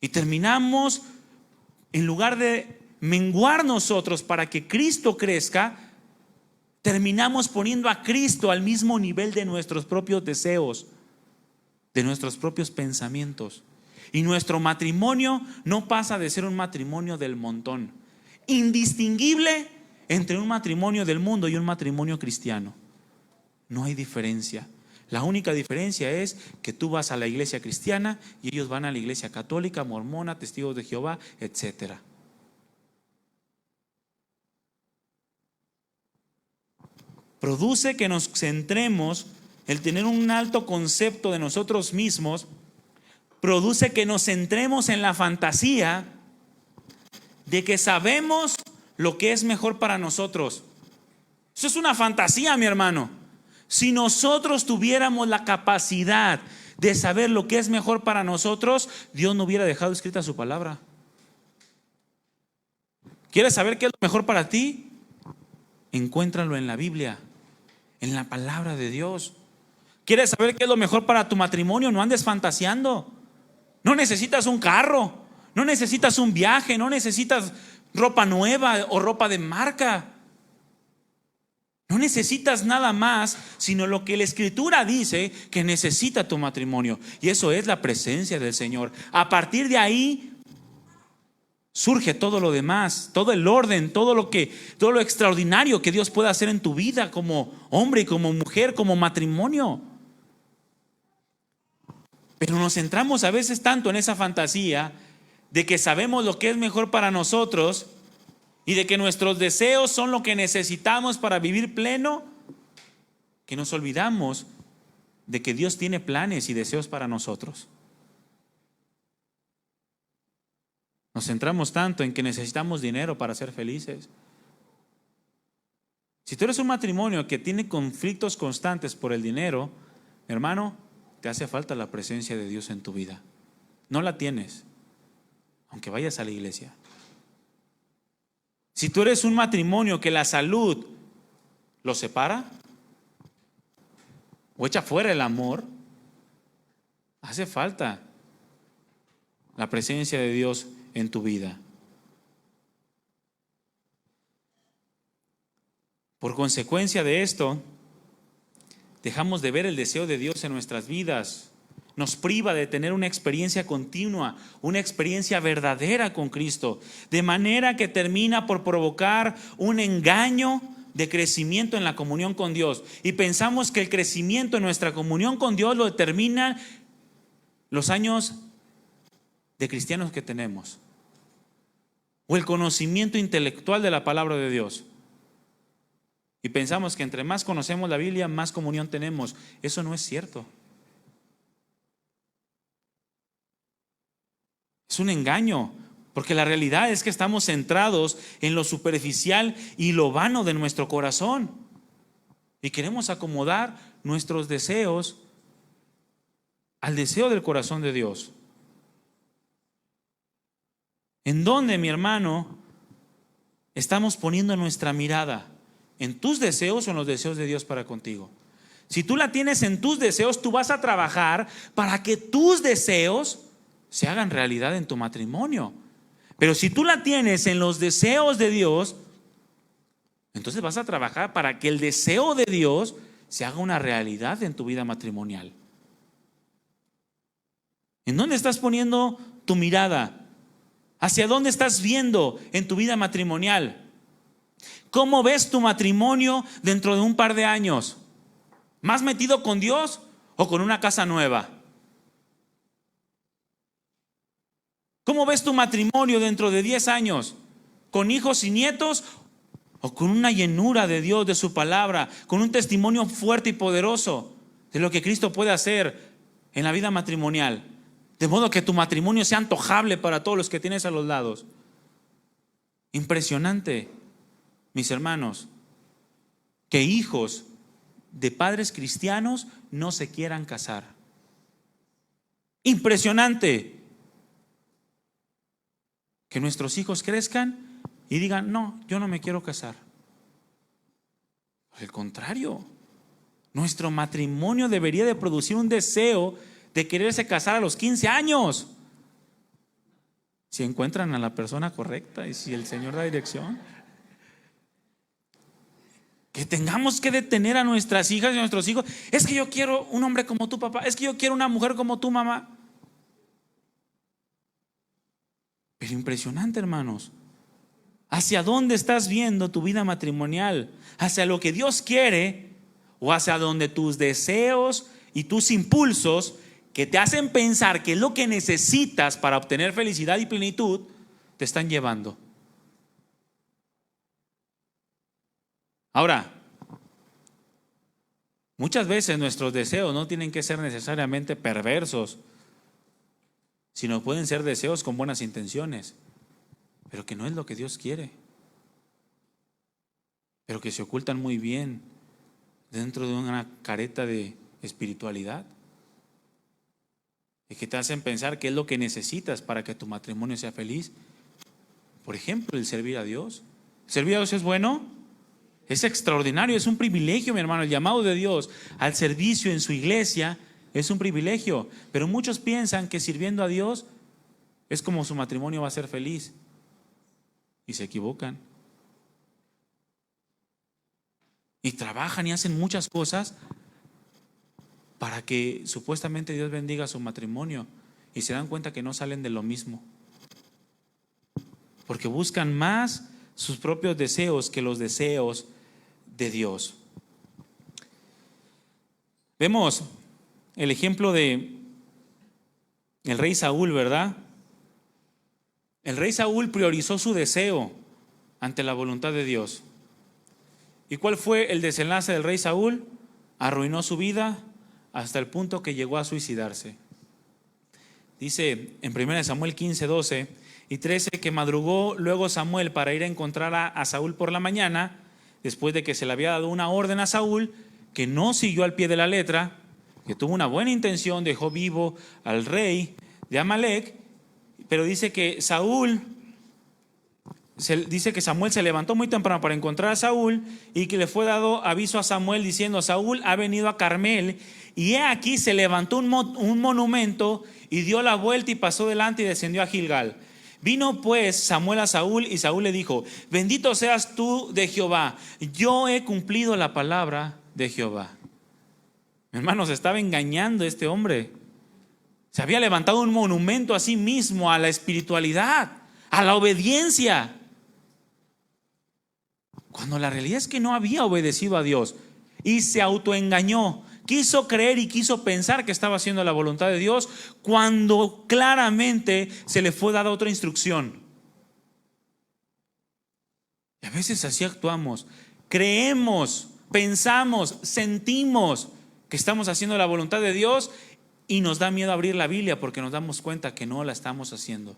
Y terminamos, en lugar de menguar nosotros para que Cristo crezca, terminamos poniendo a Cristo al mismo nivel de nuestros propios deseos, de nuestros propios pensamientos. Y nuestro matrimonio no pasa de ser un matrimonio del montón, indistinguible entre un matrimonio del mundo y un matrimonio cristiano. No hay diferencia. La única diferencia es que tú vas a la iglesia cristiana y ellos van a la iglesia católica, mormona, testigos de Jehová, etc. Produce que nos centremos, el tener un alto concepto de nosotros mismos, produce que nos centremos en la fantasía de que sabemos lo que es mejor para nosotros. Eso es una fantasía, mi hermano. Si nosotros tuviéramos la capacidad de saber lo que es mejor para nosotros, Dios no hubiera dejado escrita su palabra. ¿Quieres saber qué es lo mejor para ti? Encuéntralo en la Biblia, en la palabra de Dios. ¿Quieres saber qué es lo mejor para tu matrimonio? No andes fantaseando. No necesitas un carro, no necesitas un viaje, no necesitas ropa nueva o ropa de marca. No necesitas nada más, sino lo que la Escritura dice que necesita tu matrimonio. Y eso es la presencia del Señor. A partir de ahí surge todo lo demás, todo el orden, todo lo extraordinario que Dios puede hacer en tu vida como hombre y como mujer, como matrimonio. Pero nos centramos a veces tanto en esa fantasía de que sabemos lo que es mejor para nosotros y de que nuestros deseos son lo que necesitamos para vivir pleno, que nos olvidamos de que Dios tiene planes y deseos para nosotros. Nos centramos tanto en que necesitamos dinero para ser felices. Si tú eres un matrimonio que tiene conflictos constantes por el dinero, hermano, te hace falta la presencia de Dios en tu vida. No la tienes, aunque vayas a la iglesia. Si tú eres un matrimonio que la salud lo separa o echa fuera el amor, hace falta la presencia de Dios en tu vida. Por consecuencia de esto, dejamos de ver el deseo de Dios en nuestras vidas. Nos priva de tener una experiencia continua, una experiencia verdadera con Cristo, de manera que termina por provocar un engaño de crecimiento en la comunión con Dios. Y pensamos que el crecimiento en nuestra comunión con Dios lo determinan los años de cristianos que tenemos, o el conocimiento intelectual de la palabra de Dios. Y pensamos que entre más conocemos la Biblia, más comunión tenemos. Eso no es cierto. Es un engaño, porque la realidad es que estamos centrados en lo superficial y lo vano de nuestro corazón. Y queremos acomodar nuestros deseos al deseo del corazón de Dios. ¿En dónde, mi hermano, estamos poniendo nuestra mirada? ¿En tus deseos o en los deseos de Dios para contigo? Si tú la tienes en tus deseos, tú vas a trabajar para que tus deseos se hagan realidad en tu matrimonio. Pero si tú la tienes en los deseos de Dios, entonces vas a trabajar para que el deseo de Dios se haga una realidad en tu vida matrimonial. ¿En dónde estás poniendo tu mirada? ¿Hacia dónde estás viendo en tu vida matrimonial? ¿Cómo ves tu matrimonio dentro de un par de años? ¿Más metido con Dios o con una casa nueva? ¿Cómo ves tu matrimonio dentro de 10 años? ¿Con hijos y nietos o con una llenura de Dios, de su palabra, con un testimonio fuerte y poderoso de lo que Cristo puede hacer en la vida matrimonial? De modo que tu matrimonio sea antojable para todos los que tienes a los lados. Impresionante, mis hermanos, que hijos de padres cristianos no se quieran casar. Impresionante que nuestros hijos crezcan y digan: no, yo no me quiero casar. Al contrario, nuestro matrimonio debería de producir un deseo de quererse casar a los 15 años. Si encuentran a la persona correcta y si el Señor da dirección. Que tengamos que detener a nuestras hijas y a nuestros hijos. Es que yo quiero un hombre como tu papá. Es que yo quiero una mujer como tu mamá. Pero impresionante, hermanos. ¿Hacia dónde estás viendo tu vida matrimonial? ¿Hacia lo que Dios quiere o hacia donde tus deseos y tus impulsos que te hacen pensar que es lo que necesitas para obtener felicidad y plenitud te están llevando? Ahora, muchas veces nuestros deseos no tienen que ser necesariamente perversos, sino pueden ser deseos con buenas intenciones, pero que no es lo que Dios quiere, pero que se ocultan muy bien dentro de una careta de espiritualidad y que te hacen pensar que es lo que necesitas para que tu matrimonio sea feliz, Por ejemplo, el servir a Dios. ¿Servir a Dios es bueno? Es extraordinario, es un privilegio, mi hermano. El llamado de Dios al servicio en su iglesia es un privilegio. Pero muchos piensan que sirviendo a Dios es como su matrimonio va a ser feliz. Y se equivocan. Y trabajan y hacen muchas cosas para que supuestamente Dios bendiga su matrimonio. Y se dan cuenta que no salen de lo mismo. Porque buscan más sus propios deseos que los deseos de Dios. Vemos el ejemplo de el rey Saúl, ¿verdad? El rey Saúl priorizó su deseo ante la voluntad de Dios. ¿Y cuál fue el desenlace del rey Saúl? Arruinó su vida hasta el punto que llegó a suicidarse. Dice en 1 Samuel 15, 12 y 13 que madrugó luego Samuel para ir a encontrar a Saúl por la mañana, después de que se le había dado una orden a Saúl, que no siguió al pie de la letra, que tuvo una buena intención, dejó vivo al rey de Amalek, pero dice que Samuel se levantó muy temprano para encontrar a Saúl y que le fue dado aviso a Samuel diciendo: Saúl ha venido a Carmel, y he aquí se levantó un monumento y dio la vuelta y pasó delante y descendió a Gilgal. Vino pues Samuel a Saúl y Saúl le dijo: bendito seas tú de Jehová, yo he cumplido la palabra de Jehová. Hermanos, estaba engañando este hombre. Se había levantado un monumento a sí mismo, a la espiritualidad, a la obediencia, cuando la realidad es que no había obedecido a Dios y se autoengañó. Quiso creer y quiso pensar que estaba haciendo la voluntad de Dios cuando claramente se le fue dada otra instrucción. Y a veces así actuamos. Creemos, pensamos, sentimos que estamos haciendo la voluntad de Dios y nos da miedo abrir la Biblia porque nos damos cuenta que no la estamos haciendo.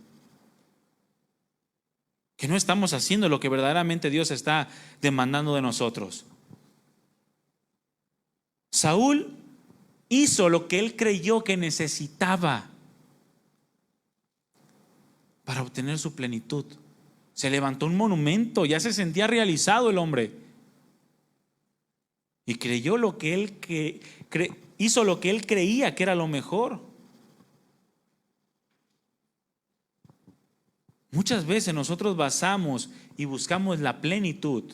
Que no estamos haciendo lo que verdaderamente Dios está demandando de nosotros. Saúl hizo lo que él creyó que necesitaba para obtener su plenitud. Se levantó un monumento, ya se sentía realizado el hombre. Y creyó lo que él hizo lo que él creía que era lo mejor. Muchas veces nosotros basamos y buscamos la plenitud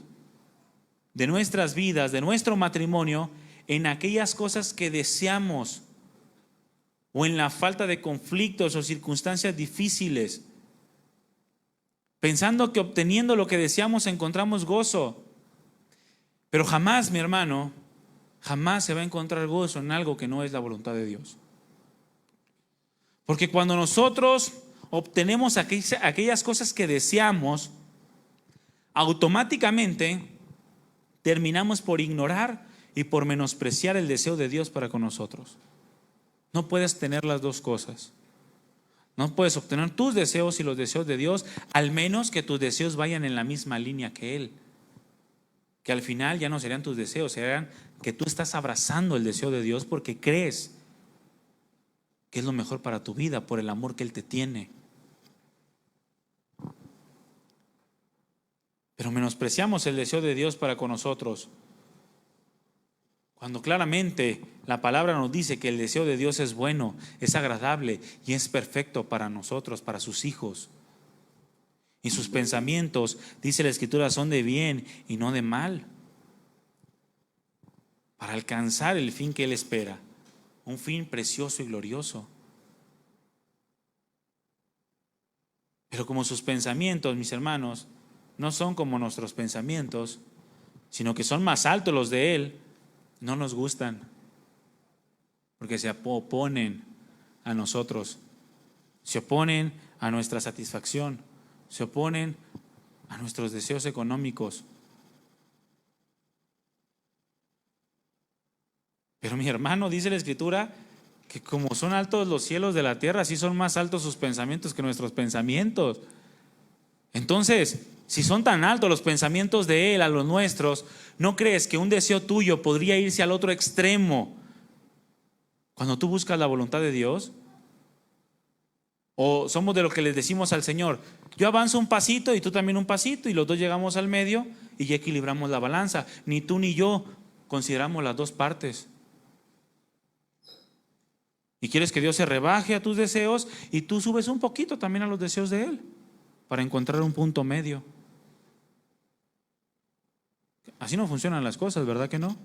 de nuestras vidas, de nuestro matrimonio, en aquellas cosas que deseamos o en la falta de conflictos o circunstancias difíciles, pensando que obteniendo lo que deseamos encontramos gozo. Pero jamás, mi hermano, jamás se va a encontrar gozo en algo que no es la voluntad de Dios. Porque cuando nosotros obtenemos aquellas cosas que deseamos, automáticamente terminamos por ignorar y por menospreciar el deseo de Dios para con nosotros. No puedes tener las dos cosas. No puedes obtener tus deseos y los deseos de Dios, al menos que tus deseos vayan en la misma línea que Él. Que al final ya no serían tus deseos, serían que tú estás abrazando el deseo de Dios porque crees que es lo mejor para tu vida por el amor que Él te tiene. Pero menospreciamos el deseo de Dios para con nosotros, cuando claramente la palabra nos dice que el deseo de Dios es bueno, es agradable y es perfecto para nosotros, para sus hijos. Y sus pensamientos, dice la Escritura, son de bien y no de mal, para alcanzar el fin que Él espera, un fin precioso y glorioso. Pero como sus pensamientos, mis hermanos, no son como nuestros pensamientos, sino que son más altos los de Él, no nos gustan, porque se oponen a nosotros, se oponen a nuestra satisfacción, se oponen a nuestros deseos económicos. Pero mi hermano, dice la Escritura, que como son altos los cielos de la tierra, así son más altos sus pensamientos que nuestros pensamientos. Entonces, si son tan altos los pensamientos de Él a los nuestros, ¿no crees que un deseo tuyo podría irse al otro extremo cuando tú buscas la voluntad de Dios? O somos de los que les decimos al Señor, yo avanzo un pasito y tú también un pasito, y los dos llegamos al medio y ya equilibramos la balanza. Ni tú ni yo consideramos las dos partes. Y quieres que Dios se rebaje a tus deseos y tú subes un poquito también a los deseos de Él para encontrar un punto medio. Así no funcionan las cosas, ¿verdad que no?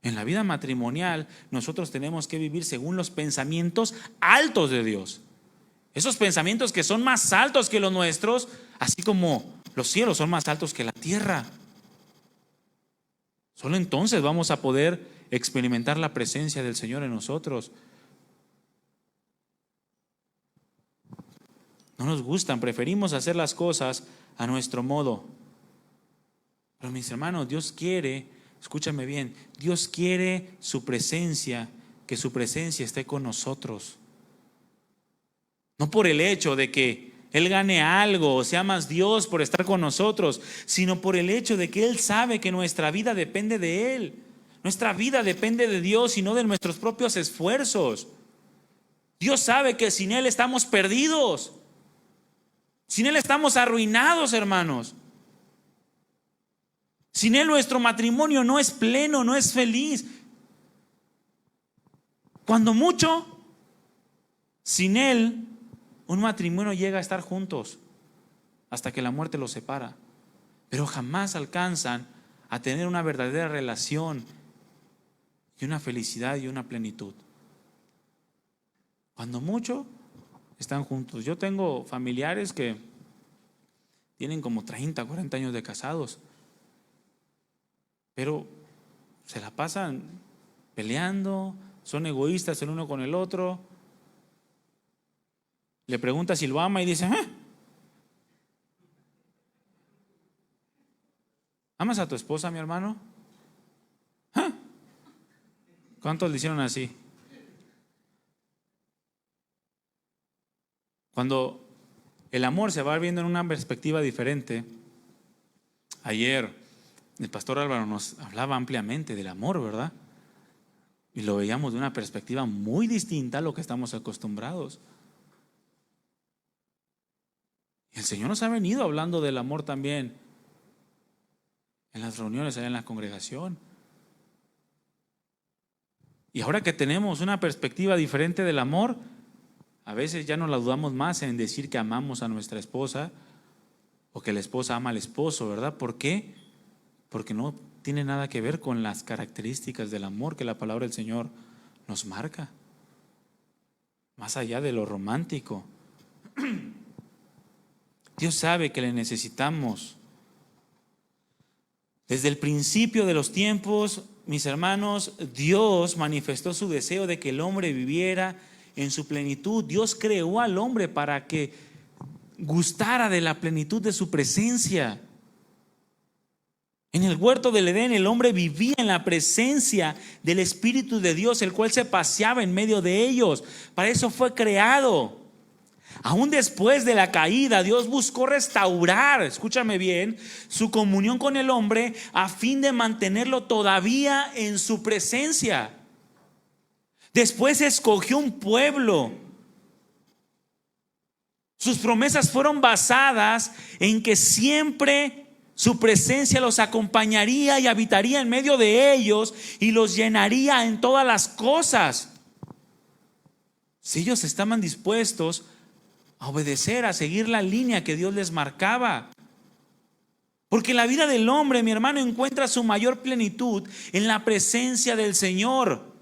En la vida matrimonial nosotros tenemos que vivir según los pensamientos altos de Dios. Esos pensamientos que son más altos que los nuestros, así como los cielos son más altos que la tierra. Solo entonces vamos a poder experimentar la presencia del Señor en nosotros. No nos gustan, preferimos hacer las cosas a nuestro modo. Pero mis hermanos, Dios quiere, escúchame bien, Dios quiere su presencia, que su presencia esté con nosotros. No por el hecho de que Él gane algo o sea más Dios por estar con nosotros, sino por el hecho de que Él sabe que nuestra vida depende de Él. Nuestra vida depende de Dios y no de nuestros propios esfuerzos. Dios sabe que sin Él estamos perdidos. Sin Él estamos arruinados, hermanos. Sin Él nuestro matrimonio no es pleno, no es feliz. Cuando mucho, sin Él, un matrimonio llega a estar juntos hasta que la muerte los separa. Pero jamás alcanzan a tener una verdadera relación y una felicidad y una plenitud. Cuando mucho, están juntos. Yo tengo familiares que tienen como 30, 40 años de casados, pero se la pasan peleando, son egoístas el uno con el otro. Le pregunta si lo ama y dice, ¿amas a tu esposa, mi hermano? ¿Cuántos le hicieron así? Cuando el amor se va viendo en una perspectiva diferente. Ayer el pastor Álvaro nos hablaba ampliamente del amor, ¿verdad? Y lo veíamos de una perspectiva muy distinta a lo que estamos acostumbrados. Y el Señor nos ha venido hablando del amor también en las reuniones allá en la congregación. Y ahora que tenemos una perspectiva diferente del amor, a veces ya no la dudamos más en decir que amamos a nuestra esposa o que la esposa ama al esposo, ¿verdad? ¿Por qué? Porque no tiene nada que ver con las características del amor que la palabra del Señor nos marca. Más allá de lo romántico. Dios sabe que le necesitamos. Desde el principio de los tiempos, mis hermanos, Dios manifestó su deseo de que el hombre viviera en su plenitud. Dios creó al hombre para que gustara de la plenitud de su presencia. En el huerto del Edén el hombre vivía en la presencia del Espíritu de Dios, el cual se paseaba en medio de ellos. Para eso fue creado. Aún después de la caída, Dios buscó restaurar, escúchame bien, su comunión con el hombre a fin de mantenerlo todavía en su presencia. Después escogió un pueblo. Sus promesas fueron basadas en que siempre su presencia los acompañaría y habitaría en medio de ellos y los llenaría en todas las cosas. Si ellos estaban dispuestos a obedecer, a seguir la línea que Dios les marcaba. Porque la vida del hombre, mi hermano, encuentra su mayor plenitud en la presencia del Señor.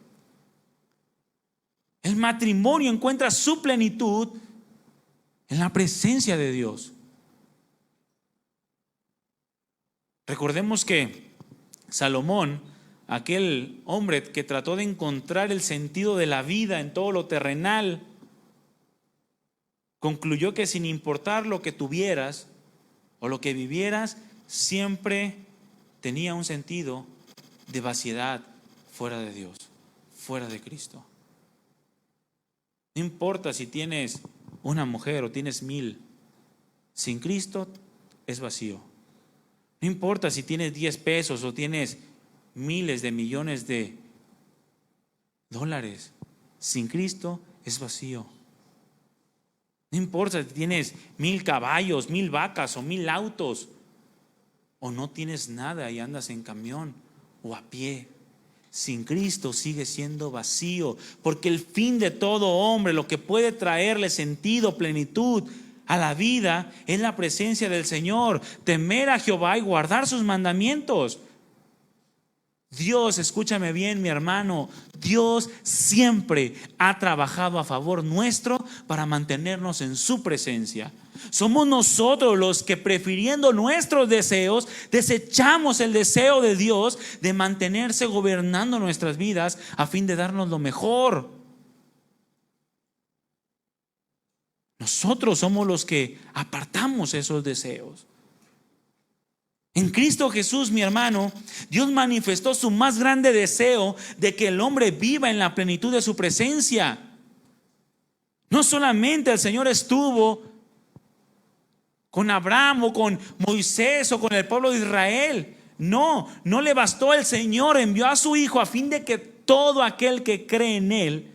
El matrimonio encuentra su plenitud en la presencia de Dios. Recordemos que Salomón, aquel hombre que trató de encontrar el sentido de la vida en todo lo terrenal, concluyó que sin importar lo que tuvieras o lo que vivieras, siempre tenía un sentido de vaciedad fuera de Dios, fuera de Cristo. No importa si tienes una mujer o tienes 1000, sin Cristo es vacío. No importa si tienes 10 pesos o tienes miles de millones de dólares, sin Cristo es vacío. No importa si tienes 1000 caballos, 1000 vacas o 1000 autos, o no tienes nada y andas en camión o a pie. Sin Cristo sigue siendo vacío, porque el fin de todo hombre, lo que puede traerle sentido, plenitud a la vida, es la presencia del Señor, temer a Jehová y guardar sus mandamientos. Dios, escúchame bien, mi hermano, Dios siempre ha trabajado a favor nuestro para mantenernos en su presencia. Somos nosotros los que, prefiriendo nuestros deseos, desechamos el deseo de Dios de mantenerse gobernando nuestras vidas a fin de darnos lo mejor. Nosotros somos los que apartamos esos deseos. En Cristo Jesús, mi hermano, Dios manifestó su más grande deseo de que el hombre viva en la plenitud de su presencia. No solamente el Señor estuvo con Abraham o con Moisés o con el pueblo de Israel. No le bastó. El Señor envió a su Hijo a fin de que todo aquel que cree en Él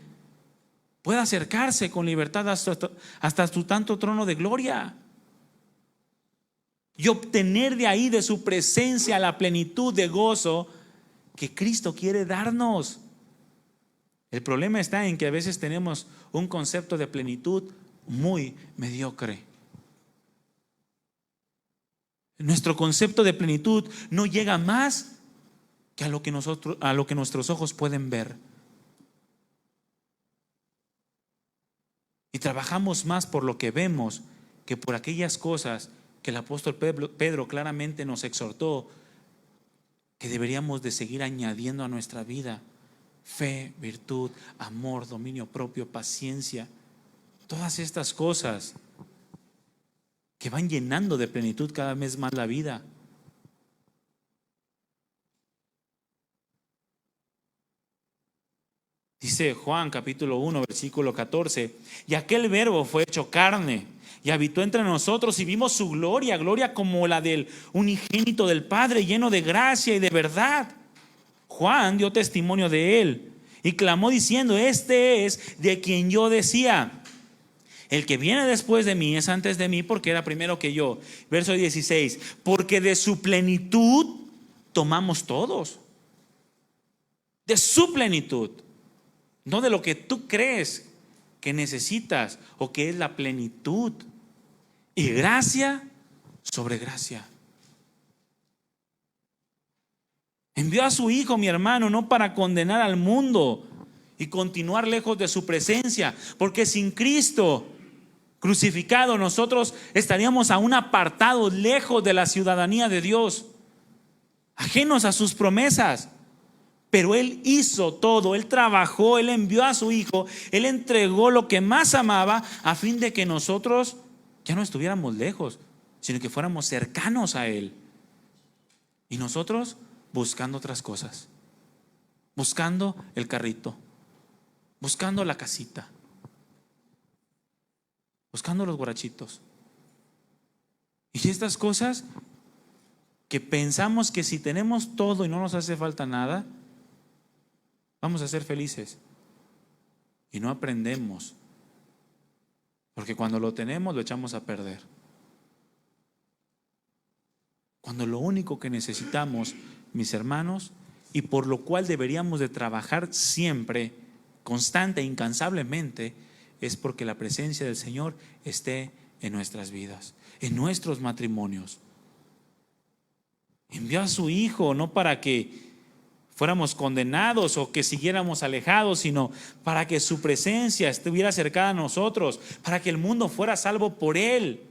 pueda acercarse con libertad hasta su santo trono de gloria y obtener de ahí, de su presencia, la plenitud de gozo que Cristo quiere darnos. El problema está en que a veces tenemos un concepto de plenitud muy mediocre. Nuestro concepto de plenitud no llega más que a lo que nuestros ojos pueden ver. Y trabajamos más por lo que vemos que por aquellas cosas que el apóstol Pedro claramente nos exhortó que deberíamos de seguir añadiendo a nuestra vida: fe, virtud, amor, dominio propio, paciencia. Todas estas cosas que van llenando de plenitud cada vez más la vida. Dice Juan capítulo 1 versículo 14: y aquel verbo fue hecho carne y habitó entre nosotros, y vimos su gloria, gloria como la del unigénito del Padre, lleno de gracia y de verdad. Juan dio testimonio de él y clamó diciendo: este es de quien yo decía, el que viene después de mí es antes de mí, porque era primero que yo. Verso 16: porque de su plenitud tomamos todos. De su plenitud, no de lo que tú crees que necesitas o que es la plenitud. Y gracia sobre gracia. Envió a su Hijo, mi hermano, no para condenar al mundo y continuar lejos de su presencia, porque sin Cristo crucificado nosotros estaríamos aún apartados, lejos de la ciudadanía de Dios, ajenos a sus promesas. Pero Él hizo todo, Él trabajó, Él envió a su Hijo, Él entregó lo que más amaba a fin de que nosotros ya no estuviéramos lejos, sino que fuéramos cercanos a Él. Y nosotros buscando otras cosas, buscando el carrito, buscando la casita, buscando los guarachitos. Y estas cosas que pensamos que si tenemos todo y no nos hace falta nada, vamos a ser felices. Y no aprendemos, porque cuando lo tenemos lo echamos a perder. Cuando lo único que necesitamos, mis hermanos, y por lo cual deberíamos de trabajar siempre, constante e incansablemente, es porque la presencia del Señor esté en nuestras vidas, en nuestros matrimonios. Envió a su Hijo no para que fuéramos condenados o que siguiéramos alejados, sino para que su presencia estuviera cercana a nosotros, para que el mundo fuera salvo por Él.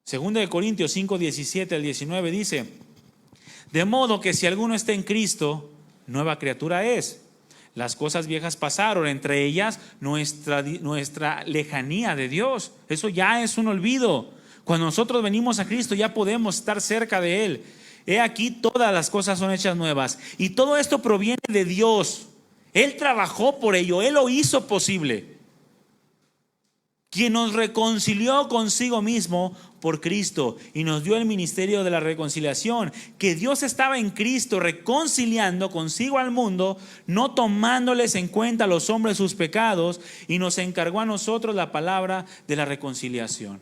Segunda de Corintios 5, 17 al 19 dice: de modo que si alguno está en Cristo, nueva criatura es. Las cosas viejas pasaron, entre ellas nuestra lejanía de Dios. Eso ya es un olvido. Cuando nosotros venimos a Cristo ya podemos estar cerca de Él. He aquí, todas las cosas son hechas nuevas. Y todo esto proviene de Dios. Él trabajó por ello, Él lo hizo posible. quien nos reconcilió consigo mismo por Cristo y nos dio el ministerio de la reconciliación, que Dios estaba en Cristo reconciliando consigo al mundo, no tomándoles en cuenta a los hombres sus pecados, y nos encargó a nosotros la palabra de la reconciliación.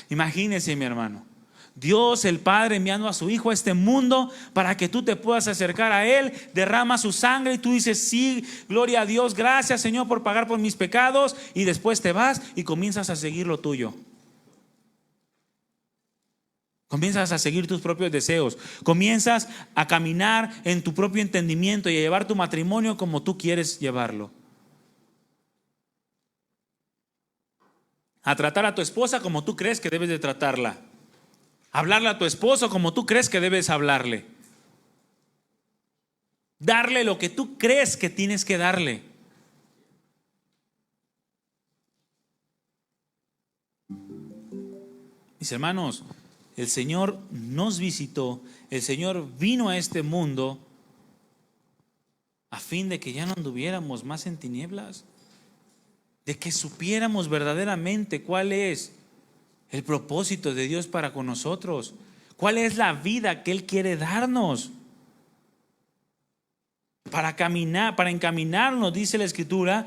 Imagínese, mi hermano, Dios el Padre enviando a su Hijo a este mundo para que tú te puedas acercar a Él, derrama su sangre y tú dices: sí, gloria a Dios, gracias Señor por pagar por mis pecados, y después te vas y comienzas a seguir lo tuyo. Comienzas a seguir tus propios deseos, comienzas a caminar en tu propio entendimiento y a llevar tu matrimonio como tú quieres llevarlo. A tratar a tu esposa como tú crees que debes de tratarla. Hablarle a tu esposo como tú crees que debes hablarle. Darle lo que tú crees que tienes que darle. Mis hermanos, el Señor nos visitó, el Señor vino a este mundo a fin de que ya no anduviéramos más en tinieblas, de que supiéramos verdaderamente cuál es el propósito de Dios para con nosotros, cuál es la vida que Él quiere darnos. Para caminar, para encaminarnos, dice la Escritura,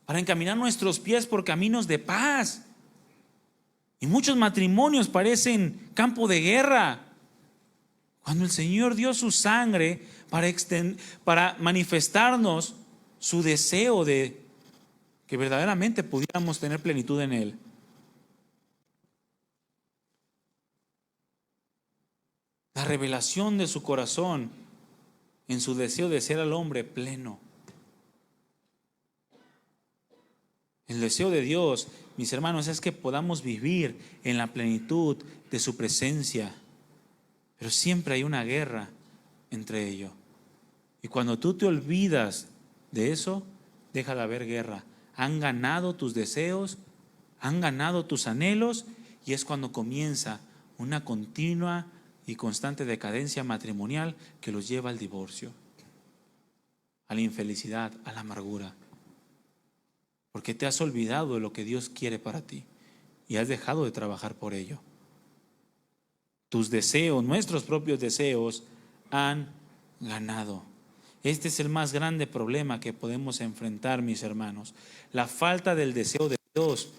para encaminar nuestros pies por caminos de paz. Y muchos matrimonios parecen campo de guerra, cuando el Señor dio su sangre para manifestarnos su deseo de que verdaderamente pudiéramos tener plenitud en Él. La revelación de su corazón en su deseo de ser al hombre pleno. El deseo de Dios, mis hermanos, es que podamos vivir en la plenitud de su presencia. Pero siempre hay una guerra entre ellos. Y cuando tú te olvidas de eso, deja de haber guerra. Han ganado tus deseos, han ganado tus anhelos, y es cuando comienza una continua y constante decadencia matrimonial que los lleva al divorcio, a la infelicidad, a la amargura. Porque te has olvidado de lo que Dios quiere para ti y has dejado de trabajar por ello. Tus deseos, nuestros propios deseos, han ganado. Este es el más grande problema que podemos enfrentar, mis hermanos: la falta del deseo de Dios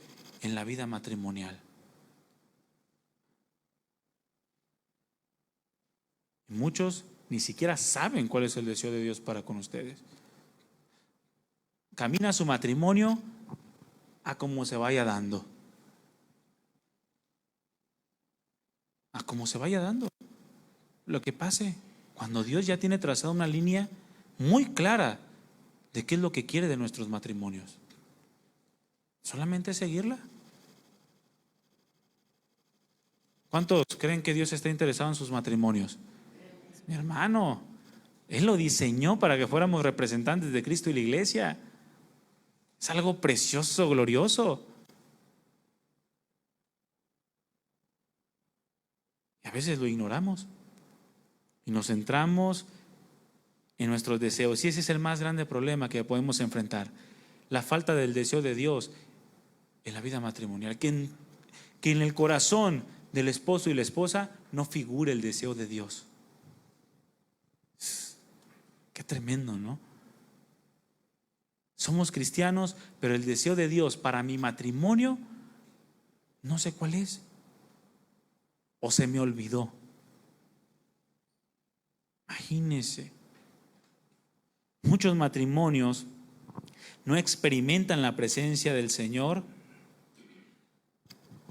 en la vida matrimonial. Muchos ni siquiera saben cuál es el deseo de Dios para con ustedes. Camina su matrimonio a como se vaya dando. A como se vaya dando. Lo que pase, cuando Dios ya tiene trazada una línea muy clara de qué es lo que quiere de nuestros matrimonios. Solamente seguirla. ¿Cuántos creen que Dios está interesado en sus matrimonios? Mi hermano, Él lo diseñó para que fuéramos representantes de Cristo y la iglesia. Es algo precioso, glorioso. Y a veces lo ignoramos y nos centramos en nuestros deseos. Y ese es el más grande problema que podemos enfrentar: la falta del deseo de Dios en la vida matrimonial. Que en el corazón del esposo y la esposa no figure el deseo de Dios. Qué tremendo, ¿no? Somos cristianos, pero el deseo de Dios para mi matrimonio no sé cuál es, o se me olvidó. Imagínense, muchos matrimonios no experimentan la presencia del Señor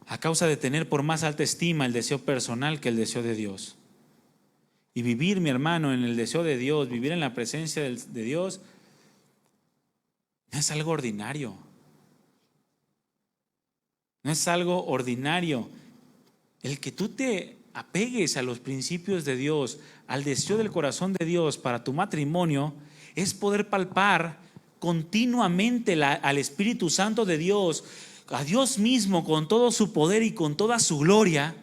a causa de tener por más alta estima el deseo personal que el deseo de Dios. Y vivir, mi hermano, en el deseo de Dios, vivir en la presencia de Dios, no es algo ordinario. No es algo ordinario. El que tú te apegues a los principios de Dios, al deseo del corazón de Dios para tu matrimonio, es poder palpar continuamente al Espíritu Santo de Dios, a Dios mismo con todo su poder y con toda su gloria,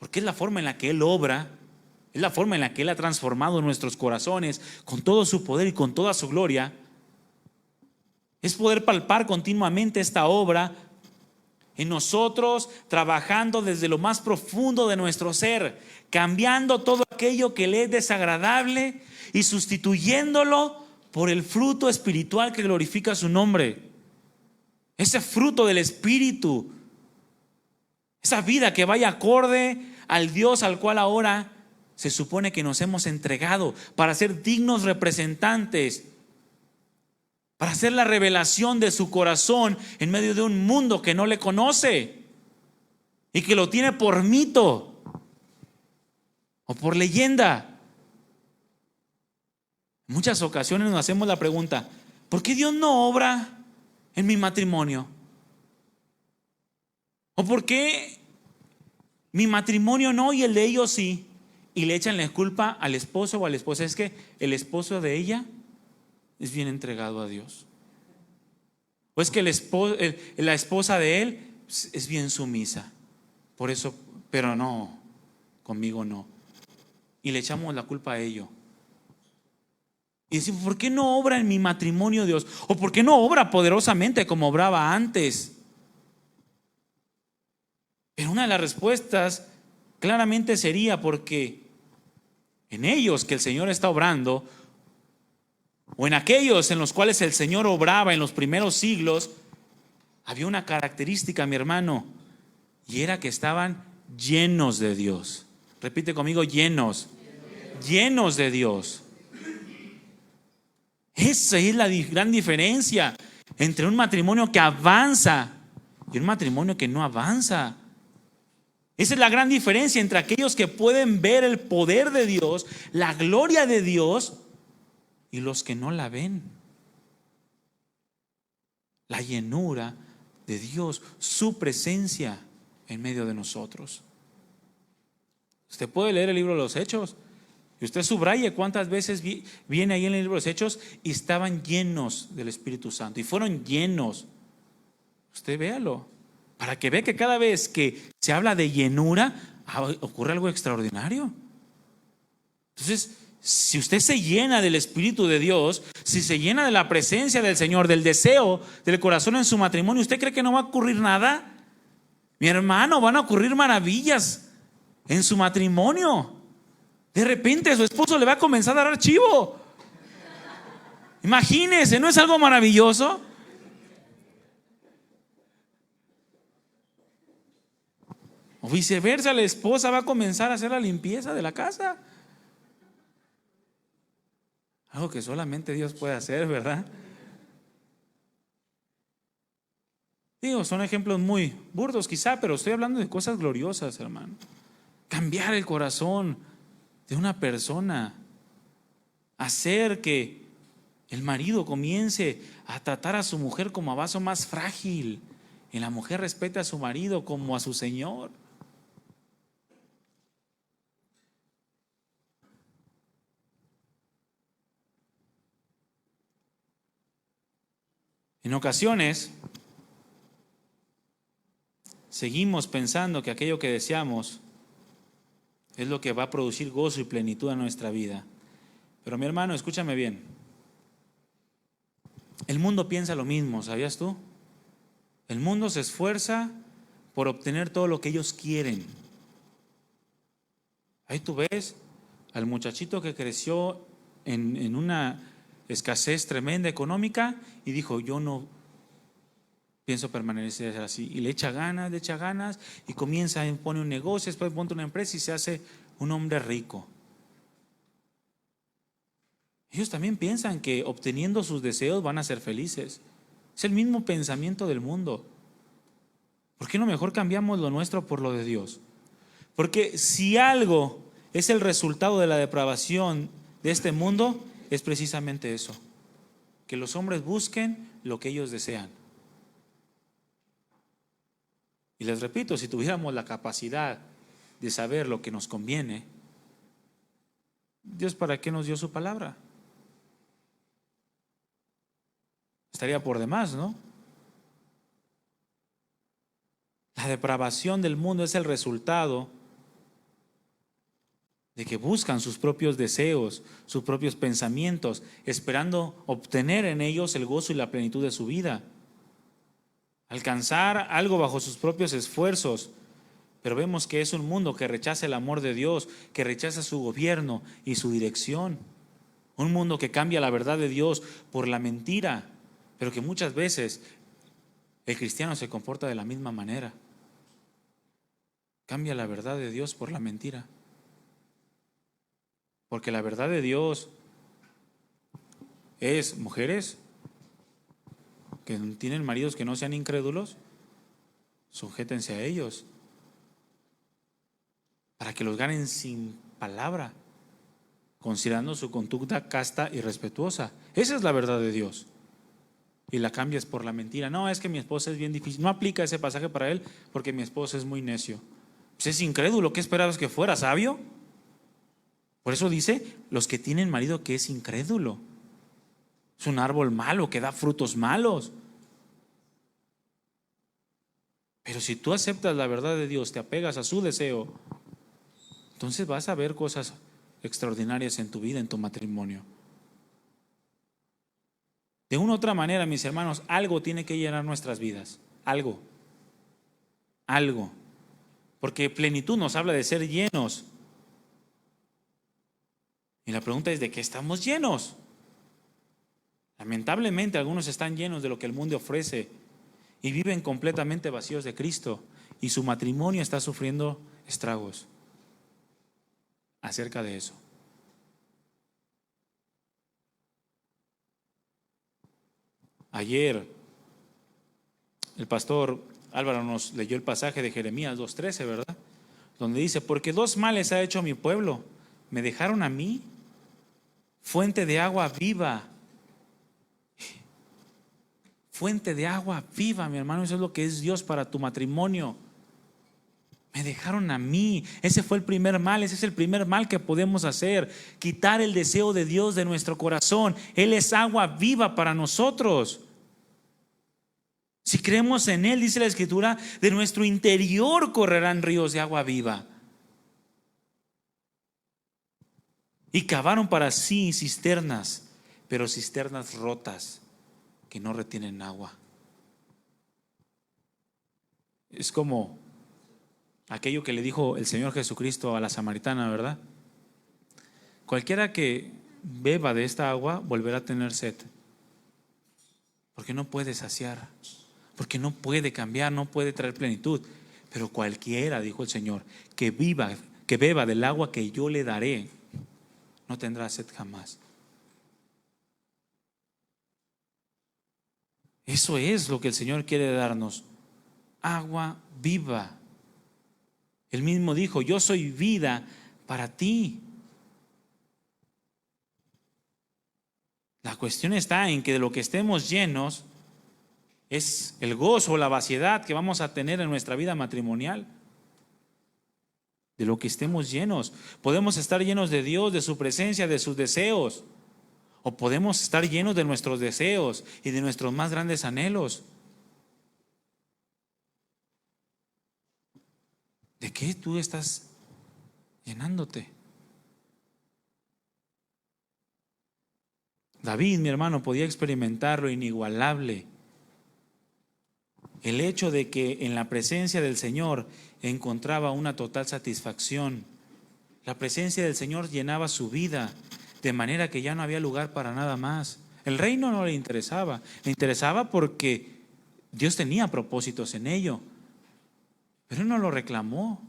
porque es la forma en la que Él obra. Es la forma en la que Él ha transformado nuestros corazones con todo su poder y con toda su gloria. Es poder palpar continuamente esta obra en nosotros, trabajando desde lo más profundo de nuestro ser, cambiando todo aquello que le es desagradable y sustituyéndolo por el fruto espiritual que glorifica su nombre. Ese fruto del Espíritu, esa vida que vaya acorde al Dios al cual ahora se supone que nos hemos entregado para ser dignos representantes, para hacer la revelación de su corazón en medio de un mundo que no le conoce y que lo tiene por mito o por leyenda. En muchas ocasiones nos hacemos la pregunta: ¿por qué Dios no obra en mi matrimonio? ¿O por qué mi matrimonio no y el de ellos sí? Y le echan la culpa al esposo o a la esposa. Es que el esposo de ella es bien entregado a Dios. O es que la esposa de él es bien sumisa. Por eso, pero no, conmigo no. Y le echamos la culpa a ello. Y decimos: ¿por qué no obra en mi matrimonio Dios? ¿O por qué no obra poderosamente como obraba antes? Pero una de las respuestas claramente sería porque en ellos que el Señor está obrando, o en aquellos en los cuales el Señor obraba en los primeros siglos, había una característica, mi hermano, y era que estaban llenos de Dios. Repite conmigo: llenos. Llenos de Dios. Esa es la gran diferencia entre un matrimonio que avanza y un matrimonio que no avanza. Esa es la gran diferencia entre aquellos que pueden ver el poder de Dios, la gloria de Dios, y los que no la ven. La llenura de Dios, su presencia en medio de nosotros. Usted puede leer el libro de los Hechos y usted subraye cuántas veces viene ahí en el libro de los Hechos y estaban llenos del Espíritu Santo y fueron llenos. Usted véalo, para que vea que cada vez que se habla de llenura ocurre algo extraordinario. Entonces, si usted se llena del Espíritu de Dios, si se llena de la presencia del Señor, del deseo del corazón en su matrimonio, ¿usted cree que no va a ocurrir nada? Mi hermano, van a ocurrir maravillas en su matrimonio. De repente su esposo le va a comenzar a dar chivo. Imagínese, ¿no es algo maravilloso? O viceversa, la esposa va a comenzar a hacer la limpieza de la casa. Algo que solamente Dios puede hacer, ¿verdad? Digo, son ejemplos muy burdos quizá, pero estoy hablando de cosas gloriosas, hermano. Cambiar el corazón de una persona, hacer que el marido comience a tratar a su mujer como a vaso más frágil y la mujer respete a su marido como a su Señor. En ocasiones seguimos pensando que aquello que deseamos es lo que va a producir gozo y plenitud en nuestra vida. Pero mi hermano, escúchame bien. El mundo piensa lo mismo, ¿sabías tú? El mundo se esfuerza por obtener todo lo que ellos quieren. Ahí tú ves al muchachito que creció en una escasez tremenda económica y dijo: yo no pienso permanecer así, y le echa ganas y comienza, pone un negocio, después monta una empresa y se hace un hombre rico. Ellos también piensan que obteniendo sus deseos van a ser felices. Es el mismo pensamiento del mundo. ¿Por qué no mejor cambiamos lo nuestro por lo de Dios? Porque si algo es el resultado de la depravación de este mundo, es precisamente eso: que los hombres busquen lo que ellos desean. Y les repito, si tuviéramos la capacidad de saber lo que nos conviene, Dios, ¿para qué nos dio su palabra? Estaría por demás, ¿no? La depravación del mundo es el resultado de que buscan sus propios deseos, sus propios pensamientos, esperando obtener en ellos el gozo y la plenitud de su vida. alcanzar algo bajo sus propios esfuerzos. Pero vemos que es un mundo que rechaza el amor de Dios, que rechaza su gobierno y su dirección. Un mundo que cambia la verdad de Dios por la mentira, pero que muchas veces el cristiano se comporta de la misma manera. Cambia la verdad de Dios por la mentira. Porque la verdad de Dios es: mujeres que tienen maridos que no sean incrédulos, sujétense a ellos para que los ganen sin palabra, considerando su conducta casta y respetuosa. Esa es la verdad de Dios. Y la cambias por la mentira. No, es que mi esposa es bien difícil. No aplica ese pasaje para él porque mi esposa es muy necio. Pues es incrédulo. ¿Qué esperabas que fuera? ¿Sabio? Por eso dice: los que tienen marido que es incrédulo. Es un árbol malo que da frutos malos. Pero si tú aceptas la verdad de Dios, te apegas a su deseo, entonces vas a ver cosas extraordinarias en tu vida, en tu matrimonio. De una u otra manera, mis hermanos, algo tiene que llenar nuestras vidas. Algo. Porque plenitud nos habla de ser llenos. Y la pregunta es: ¿de qué estamos llenos? Lamentablemente algunos están llenos de lo que el mundo ofrece y viven completamente vacíos de Cristo, y su matrimonio está sufriendo estragos acerca de eso. Ayer el pastor Álvaro nos leyó el pasaje de Jeremías 2:13, ¿verdad? Donde dice: porque dos males ha hecho mi pueblo. Me dejaron a mí, fuente de agua viva. Fuente de agua viva, mi hermano. Eso es lo que es Dios para tu matrimonio. Me dejaron a mí. Ese fue el primer mal. Ese es el primer mal que podemos hacer: quitar el deseo de Dios de nuestro corazón. Él es agua viva para nosotros. Si creemos en Él, dice la Escritura, de nuestro interior correrán ríos de agua viva. Y cavaron para sí cisternas, pero cisternas rotas que no retienen agua. Es como aquello que le dijo el Señor Jesucristo a la samaritana, ¿verdad? Cualquiera que beba de esta agua volverá a tener sed, porque no puede saciar, porque no puede cambiar, no puede traer plenitud. Pero cualquiera, dijo el Señor, que beba del agua que yo le daré, no tendrá sed jamás. Eso es lo que el Señor quiere darnos: agua viva. Él mismo dijo: yo soy vida para ti. La cuestión está en que de lo que estemos llenos es el gozo, la vaciedad que vamos a tener en nuestra vida matrimonial. De lo que estemos llenos. Podemos estar llenos de Dios, de su presencia, de sus deseos. O podemos estar llenos de nuestros deseos y de nuestros más grandes anhelos. ¿De qué tú estás llenándote? David, mi hermano, podía experimentar lo inigualable. El hecho de que en la presencia del Señor encontraba una total satisfacción. La presencia del Señor llenaba su vida, de manera que ya no había lugar para nada más. El reino no le interesaba porque Dios tenía propósitos en ello, pero él no lo reclamó,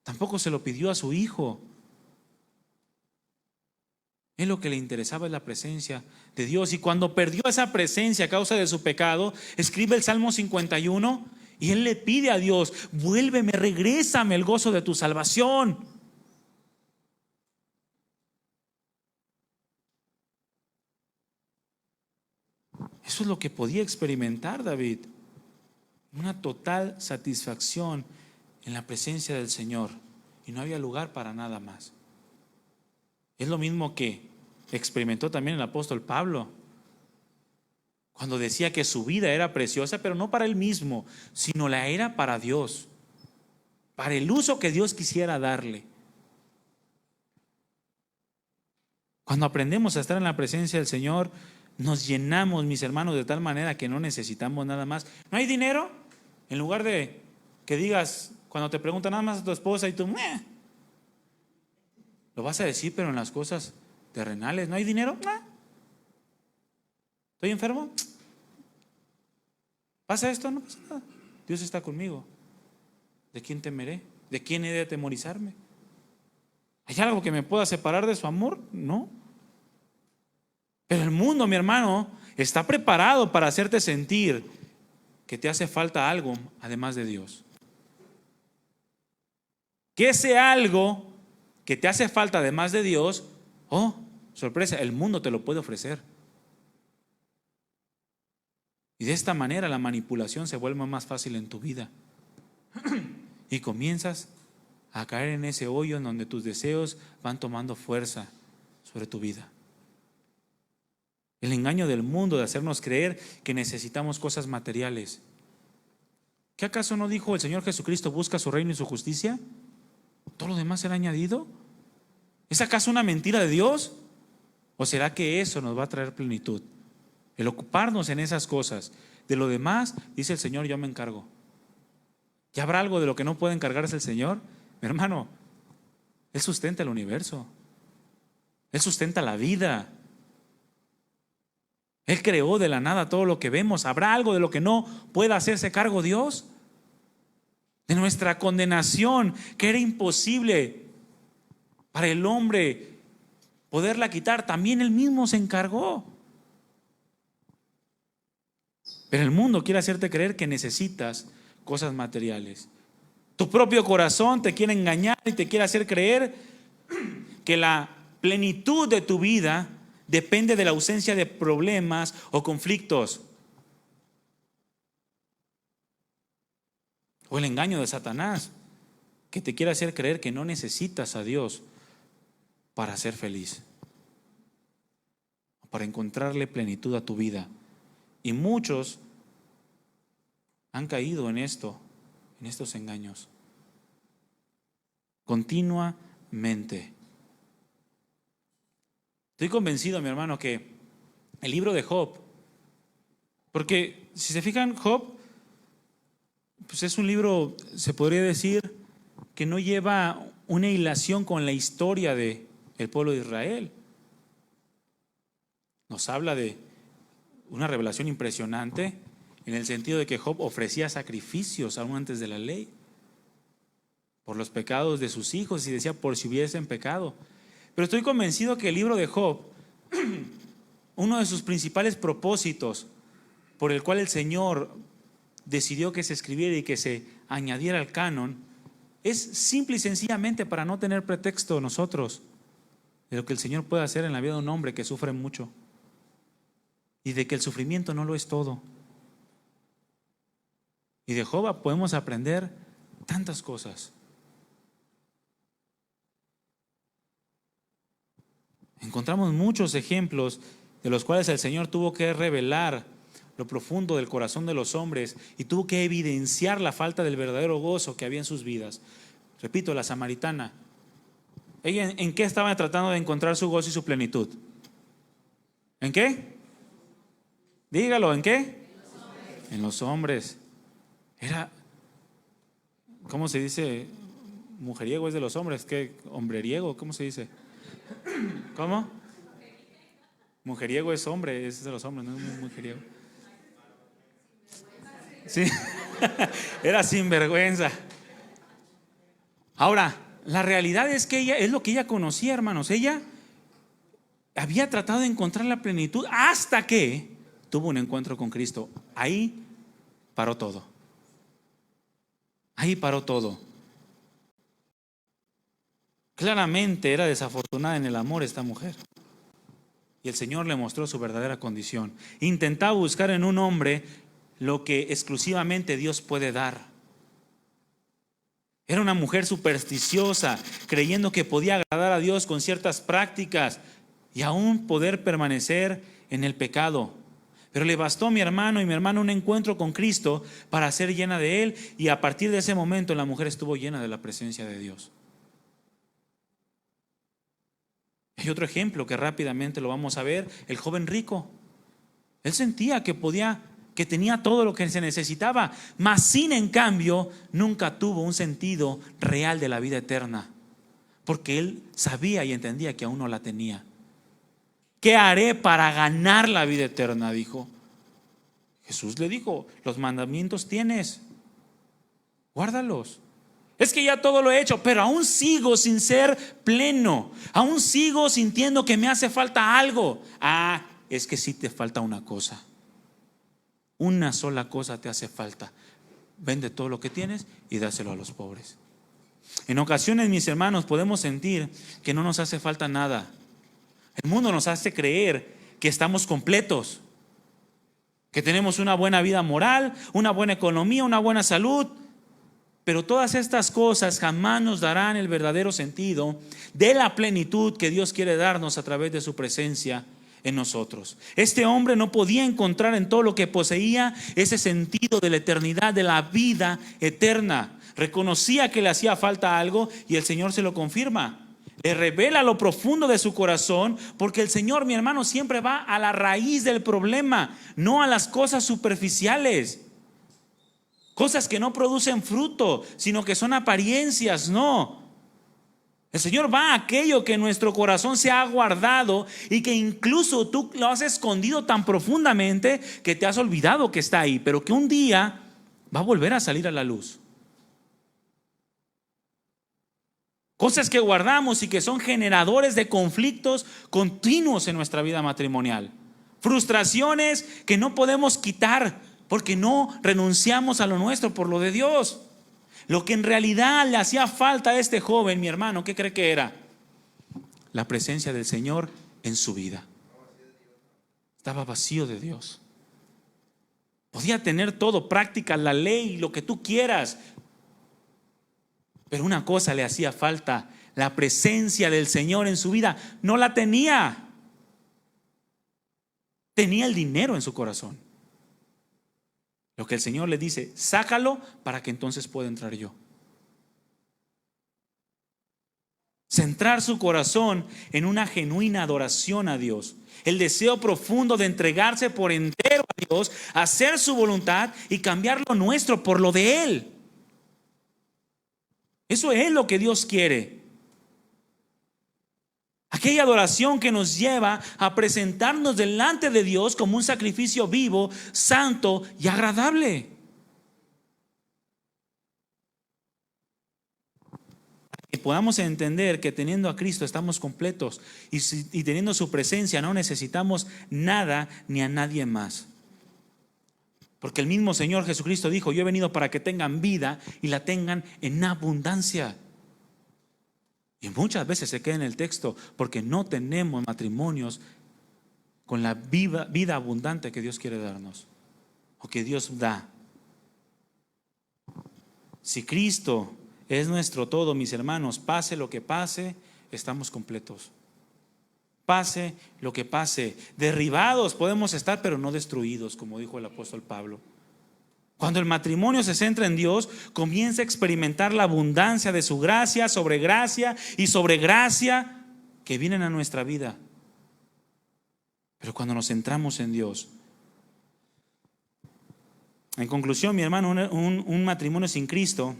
tampoco se lo pidió a su hijo. Él lo que le interesaba es la presencia de Dios, y cuando perdió esa presencia a causa de su pecado, escribe el Salmo 51 y él le pide a Dios: vuélveme, regrésame el gozo de tu salvación. Eso es lo que podía experimentar David, una total satisfacción en la presencia del Señor, y no había lugar para nada más. Es lo mismo que experimentó también el apóstol Pablo, cuando decía que su vida era preciosa, pero no para él mismo, sino la era para Dios, para el uso que Dios quisiera darle. Cuando aprendemos a estar en la presencia del Señor, nos llenamos, mis hermanos, de tal manera que no necesitamos nada más. ¿No hay dinero? En lugar de que digas, cuando te preguntan nada más a tu esposa y tú, "Meh", lo vas a decir, pero en las cosas terrenales. ¿No hay dinero? "Meh". ¿Estoy enfermo? ¿Pasa esto? No pasa nada. Dios está conmigo. ¿De quién temeré? ¿De quién he de atemorizarme? ¿Hay algo que me pueda separar de su amor? No. Pero el mundo, mi hermano, está preparado para hacerte sentir que te hace falta algo además de Dios. Que ese algo que te hace falta además de Dios, oh, sorpresa, el mundo te lo puede ofrecer. Y de esta manera la manipulación se vuelve más fácil en tu vida. Y comienzas a caer en ese hoyo en donde tus deseos van tomando fuerza sobre tu vida. El engaño del mundo de hacernos creer que necesitamos cosas materiales. ¿Qué acaso no dijo el Señor Jesucristo, busca su reino y su justicia? ¿Todo lo demás será añadido? ¿Es acaso una mentira de Dios? ¿O será que eso nos va a traer plenitud? El ocuparnos en esas cosas. De lo demás, dice el Señor, yo me encargo. ¿Ya habrá algo de lo que no puede encargarse el Señor? Mi hermano, Él sustenta el universo. Él sustenta la vida. Él creó de la nada todo lo que vemos. ¿Habrá algo de lo que no pueda hacerse cargo Dios? De nuestra condenación, que era imposible para el hombre poderla quitar, también Él mismo se encargó. Pero el mundo quiere hacerte creer que necesitas cosas materiales. Tu propio corazón te quiere engañar y te quiere hacer creer que la plenitud de tu vida depende de la ausencia de problemas o conflictos. O el engaño de Satanás, que te quiere hacer creer que no necesitas a Dios para ser feliz, para encontrarle plenitud a tu vida. Y muchos han caído en esto, en estos engaños, continuamente. Estoy convencido, mi hermano, que el libro de Job, porque si se fijan, Job, pues es un libro, se podría decir, que no lleva una hilación con la historia del pueblo de Israel. Nos habla de una revelación impresionante en el sentido de que Job ofrecía sacrificios aún antes de la ley por los pecados de sus hijos y decía por si hubiesen pecado. Pero estoy convencido que el libro de Job, uno de sus principales propósitos por el cual el Señor decidió que se escribiera y que se añadiera al canon, es simple y sencillamente para no tener pretexto nosotros de lo que el Señor puede hacer en la vida de un hombre que sufre mucho y de que el sufrimiento no lo es todo. Y de Job podemos aprender tantas cosas. Encontramos muchos ejemplos de los cuales el Señor tuvo que revelar lo profundo del corazón de los hombres y tuvo que evidenciar la falta del verdadero gozo que había en sus vidas. Repito, la samaritana, ¿ella en qué estaba tratando de encontrar su gozo y su plenitud? ¿En qué? Dígalo, ¿en qué? En los hombres. Era, ¿cómo se dice? Mujeriego es de los hombres, ¿qué? Hombreriego, ¿cómo se dice? ¿Cómo? Mujeriego es hombre, es de los hombres, no es mujeriego. Sí, era sinvergüenza. Ahora, la realidad es que ella, es lo que ella conocía, hermanos. Ella había tratado de encontrar la plenitud hasta que tuvo un encuentro con Cristo. Ahí paró todo. Ahí paró todo. Claramente era desafortunada en el amor esta mujer. Y el Señor le mostró su verdadera condición. Intentaba buscar en un hombre lo que exclusivamente Dios puede dar. Era una mujer supersticiosa, creyendo que podía agradar a Dios con ciertas prácticas y aún poder permanecer en el pecado. Pero le bastó, mi hermano y mi hermana, un encuentro con Cristo para ser llena de Él, y a partir de ese momento la mujer estuvo llena de la presencia de Dios. Hay otro ejemplo que rápidamente lo vamos a ver, el joven rico. Él sentía que podía, que tenía todo lo que se necesitaba, mas sin en cambio nunca tuvo un sentido real de la vida eterna, porque él sabía y entendía que aún no la tenía. ¿Qué haré para ganar la vida eterna?, dijo. Jesús le dijo: los mandamientos tienes, guárdalos. Es que ya todo lo he hecho, pero aún sigo sin ser pleno, aún sigo sintiendo que me hace falta algo. Es que sí te falta una cosa. Una sola cosa te hace falta. Vende todo lo que tienes y dáselo a los pobres. En ocasiones, mis hermanos, podemos sentir que no nos hace falta nada. El mundo nos hace creer que estamos completos, que tenemos una buena vida moral, una buena economía, una buena salud. Pero todas estas cosas jamás nos darán el verdadero sentido de la plenitud que Dios quiere darnos a través de su presencia en nosotros. Este hombre no podía encontrar en todo lo que poseía ese sentido de la eternidad, de la vida eterna. Reconocía que le hacía falta algo y el Señor se lo confirma. Le revela lo profundo de su corazón, porque el Señor, mi hermano, siempre va a la raíz del problema, no a las cosas superficiales. Cosas que no producen fruto, sino que son apariencias, no. El Señor va a aquello que en nuestro corazón se ha guardado y que incluso tú lo has escondido tan profundamente que te has olvidado que está ahí, pero que un día va a volver a salir a la luz. Cosas que guardamos y que son generadores de conflictos continuos en nuestra vida matrimonial. Frustraciones que no podemos quitar porque no renunciamos a lo nuestro por lo de Dios. Lo que en realidad le hacía falta a este joven, mi hermano, ¿qué cree que era? La presencia del Señor en su vida. Estaba vacío de Dios. Podía tener todo, práctica, la ley, lo que tú quieras. Pero una cosa le hacía falta: la presencia del Señor en su vida. No la tenía. Tenía el dinero en su corazón. Lo que el Señor le dice: sácalo para que entonces pueda entrar yo. Centrar su corazón en una genuina adoración a Dios. El deseo profundo de entregarse por entero a Dios, hacer su voluntad y cambiar lo nuestro por lo de Él. Eso es lo que Dios quiere. Aquella adoración que nos lleva a presentarnos delante de Dios como un sacrificio vivo, santo y agradable. Que podamos entender que teniendo a Cristo estamos completos y teniendo su presencia no necesitamos nada ni a nadie más. Porque el mismo Señor Jesucristo dijo: yo he venido para que tengan vida y la tengan en abundancia. Y muchas veces se queda en el texto porque no tenemos matrimonios con la vida abundante que Dios quiere darnos o que Dios da. Si Cristo es nuestro todo, mis hermanos, pase lo que pase, estamos completos. Pase lo que pase, derribados podemos estar, pero no destruidos, como dijo el apóstol Pablo. Cuando el matrimonio se centra en Dios, comienza a experimentar la abundancia de su gracia y sobre gracia que vienen a nuestra vida. Pero cuando nos centramos en Dios. En conclusión, mi hermano, un matrimonio sin Cristo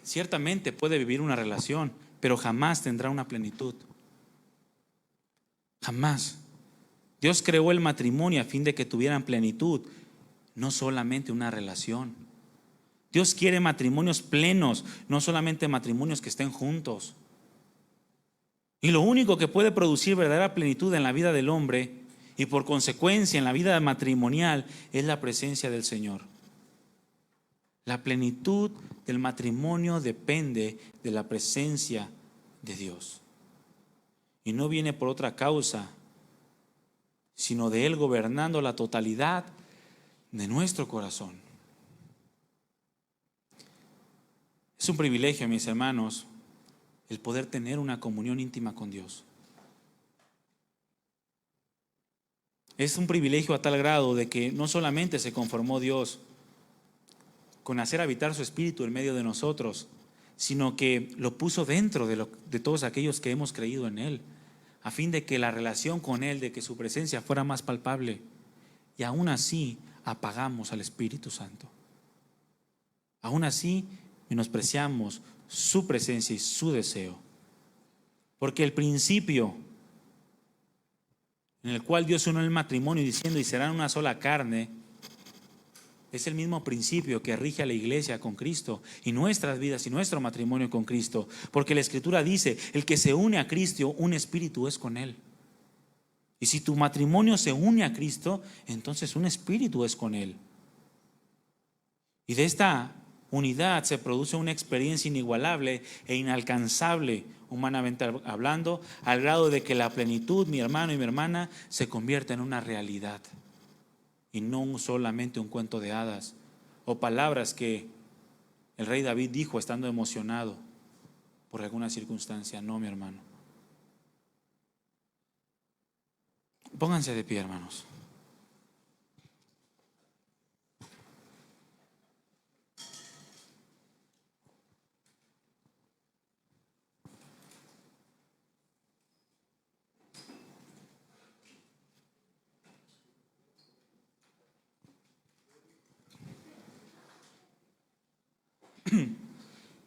ciertamente puede vivir una relación, pero jamás tendrá una plenitud. Jamás. Dios creó el matrimonio a fin de que tuvieran plenitud, no solamente una relación. Dios quiere matrimonios plenos, no solamente matrimonios que estén juntos. Y lo único que puede producir verdadera plenitud en la vida del hombre y por consecuencia en la vida matrimonial es la presencia del Señor. La plenitud del matrimonio depende de la presencia de Dios. Y no viene por otra causa, sino de Él gobernando la totalidad de nuestro corazón. Es un privilegio, mis hermanos, el poder tener una comunión íntima con Dios. Es un privilegio a tal grado de que no solamente se conformó Dios con hacer habitar su Espíritu en medio de nosotros, sino que lo puso dentro de todos aquellos que hemos creído en Él, a fin de que la relación con Él, de que su presencia fuera más palpable. Y aún así apagamos al Espíritu Santo. Aún así menospreciamos su presencia y su deseo. Porque el principio en el cual Dios unió el matrimonio diciendo: y serán una sola carne, es el mismo principio que rige a la iglesia con Cristo y nuestras vidas y nuestro matrimonio con Cristo. Porque la Escritura dice: el que se une a Cristo, un espíritu es con Él. Y si tu matrimonio se une a Cristo, entonces un espíritu es con Él. Y de esta unidad se produce una experiencia inigualable e inalcanzable, humanamente hablando, al grado de que la plenitud, mi hermano y mi hermana, se convierta en una realidad. Y no solamente un cuento de hadas o palabras que el rey David dijo estando emocionado por alguna circunstancia. No, mi hermano. Pónganse de pie, hermanos.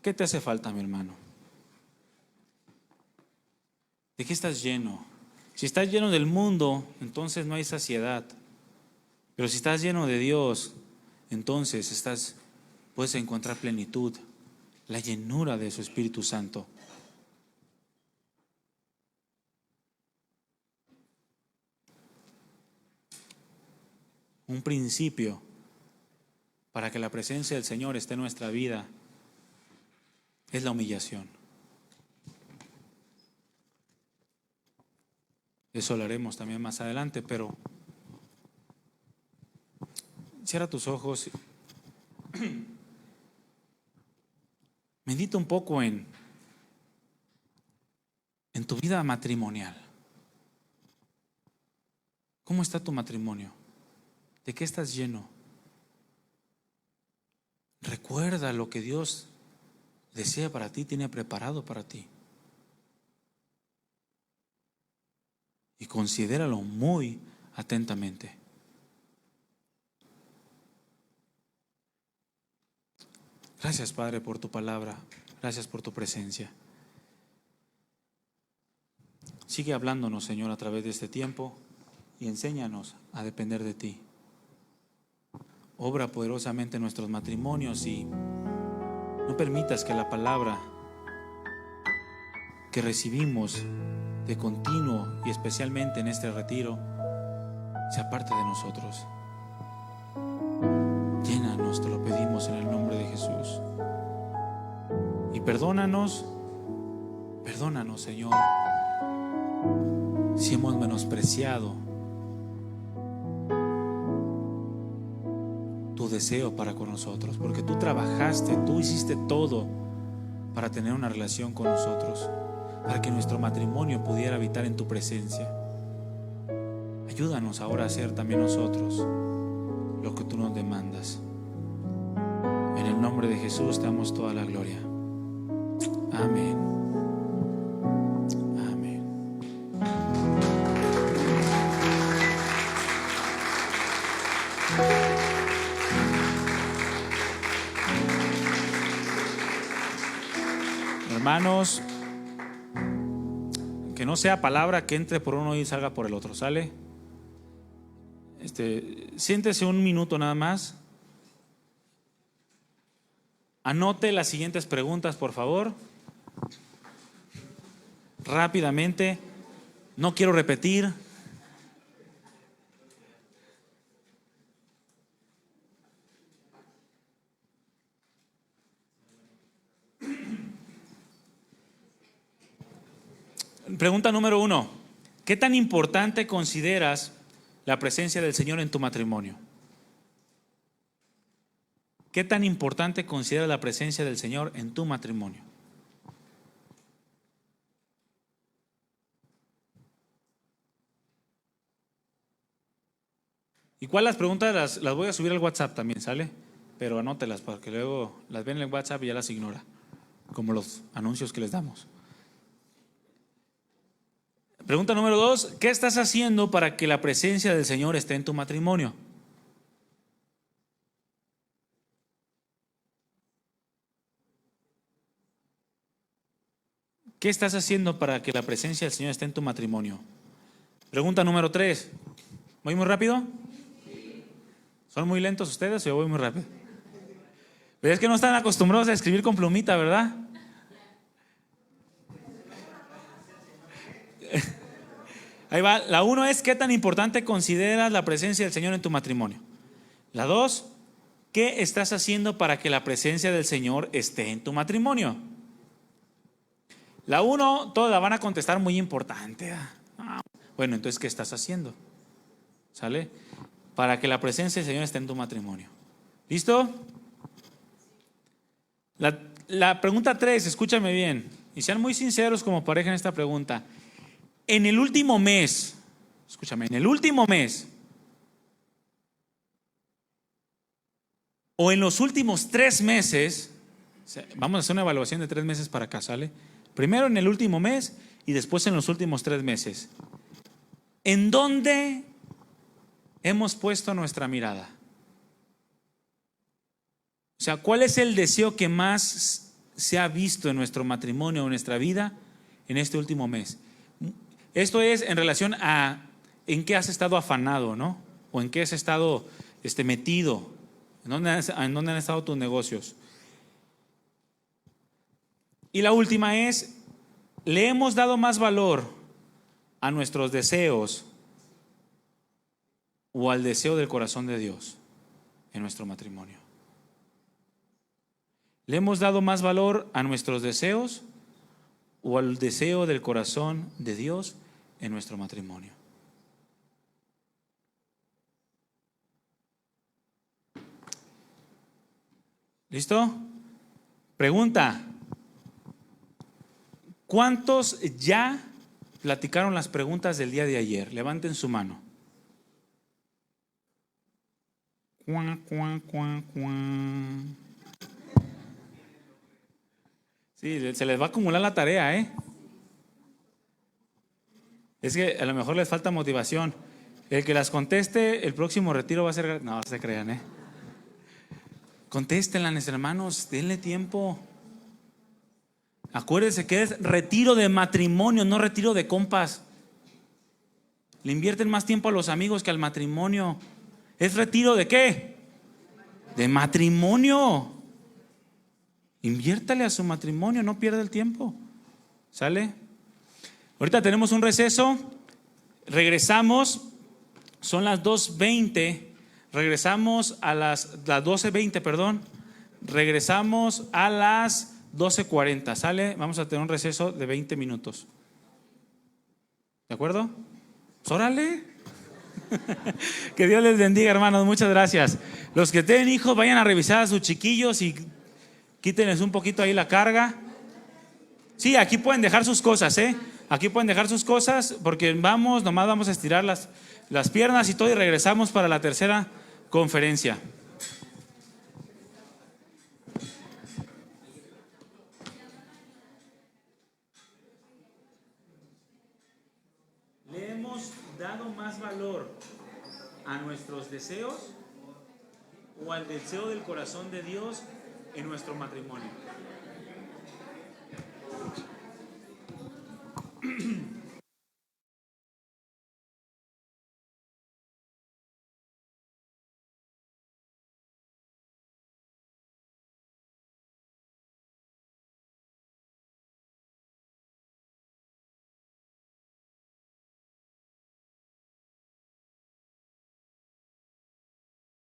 ¿Qué te hace falta, mi hermano? ¿De qué estás lleno? Si estás lleno del mundo, entonces no hay saciedad. Pero si estás lleno de Dios, entonces puedes encontrar plenitud, la llenura de su Espíritu Santo. Un principio para que la presencia del Señor esté en nuestra vida es la humillación. Eso lo haremos también más adelante, pero cierra tus ojos. Medita un poco en tu vida matrimonial. ¿Cómo está tu matrimonio? ¿De qué estás lleno? Recuerda lo que Dios desea para ti, tiene preparado para ti. Y considéralo muy atentamente. Gracias, Padre, por tu palabra. Gracias por tu presencia. Sigue hablándonos, Señor, a través de este tiempo y enséñanos a depender de ti. Obra poderosamente en nuestros matrimonios y no permitas que la palabra que recibimos de continuo y especialmente en este retiro se aparte de nosotros. Llénanos, te lo pedimos en el nombre de Jesús. Y perdónanos, Señor, si hemos menospreciado tu deseo para con nosotros, porque tú trabajaste, tú hiciste todo para tener una relación con nosotros, para que nuestro matrimonio pudiera habitar en tu presencia. Ayúdanos ahora a hacer también nosotros lo que tú nos demandas. En el nombre de Jesús te damos toda la gloria. Amén. Amén. Hermanos, que no sea palabra que entre por uno y salga por el otro, ¿sale? Siéntese un minuto nada más. Anote las siguientes preguntas, por favor. Rápidamente. No quiero repetir. Pregunta número 1. ¿Qué tan importante consideras la presencia del Señor en tu matrimonio? ¿Qué tan importante consideras la presencia del Señor en tu matrimonio? Igual las preguntas las voy a subir al WhatsApp también, ¿sale? Pero anótelas porque luego las ven en el WhatsApp y ya las ignora, como los anuncios que les damos. Pregunta número 2, ¿qué estás haciendo para que la presencia del Señor esté en tu matrimonio? ¿Qué estás haciendo para que la presencia del Señor esté en tu matrimonio? Pregunta número 3, ¿voy muy rápido? ¿Son muy lentos ustedes o yo voy muy rápido? Pero es que no están acostumbrados a escribir con plumita, ¿verdad? Ahí va. La 1 es: ¿qué tan importante consideras la presencia del Señor en tu matrimonio? La 2, ¿qué estás haciendo para que la presencia del Señor esté en tu matrimonio? La 1, todos la van a contestar muy importante. Bueno, entonces, ¿qué estás haciendo? ¿Sale? Para que la presencia del Señor esté en tu matrimonio. ¿Listo? La pregunta 3, escúchame bien, y sean muy sinceros como pareja en esta pregunta. En el último mes, escúchame, en el último mes, o en los últimos 3 meses, vamos a hacer una evaluación de 3 meses para acá, ¿sale? Primero en el último mes y después en los últimos 3 meses. ¿En dónde hemos puesto nuestra mirada? O sea, ¿cuál es el deseo que más se ha visto en nuestro matrimonio o en nuestra vida en este último mes? Esto es en relación a en qué has estado afanado, ¿no? O en qué has estado metido. ¿En dónde han estado tus negocios? Y la última es: ¿le hemos dado más valor a nuestros deseos o al deseo del corazón de Dios en nuestro matrimonio? ¿Le hemos dado más valor a nuestros deseos o al deseo del corazón de Dios en nuestro matrimonio? ¿Listo? Pregunta: ¿cuántos ya platicaron las preguntas del día de ayer? Levanten su mano. Sí, se les va a acumular la tarea, ¿eh? Es que a lo mejor les falta motivación. El que las conteste, el próximo retiro va a ser... No, se crean, ¿eh? Contéstenlas, hermanos, denle tiempo. Acuérdense que es retiro de matrimonio, no retiro de compas. Le invierten más tiempo a los amigos que al matrimonio. ¿Es retiro de qué? De matrimonio. Inviértale a su matrimonio, no pierda el tiempo. ¿Sale? Ahorita tenemos un receso. Regresamos. Son las 2:20. Regresamos a las 12:20, perdón. Regresamos a las 12:40. ¿Sale? Vamos a tener un receso de 20 minutos. ¿De acuerdo? Pues órale. Que Dios les bendiga, hermanos. Muchas gracias. Los que tienen hijos, vayan a revisar a sus chiquillos y quítenles un poquito ahí la carga. Sí, aquí pueden dejar sus cosas, ¿eh? Aquí pueden dejar sus cosas porque nomás vamos a estirar las piernas y todo y regresamos para la tercera conferencia. ¿Le hemos dado más valor a nuestros deseos o al deseo del corazón de Dios en nuestro matrimonio?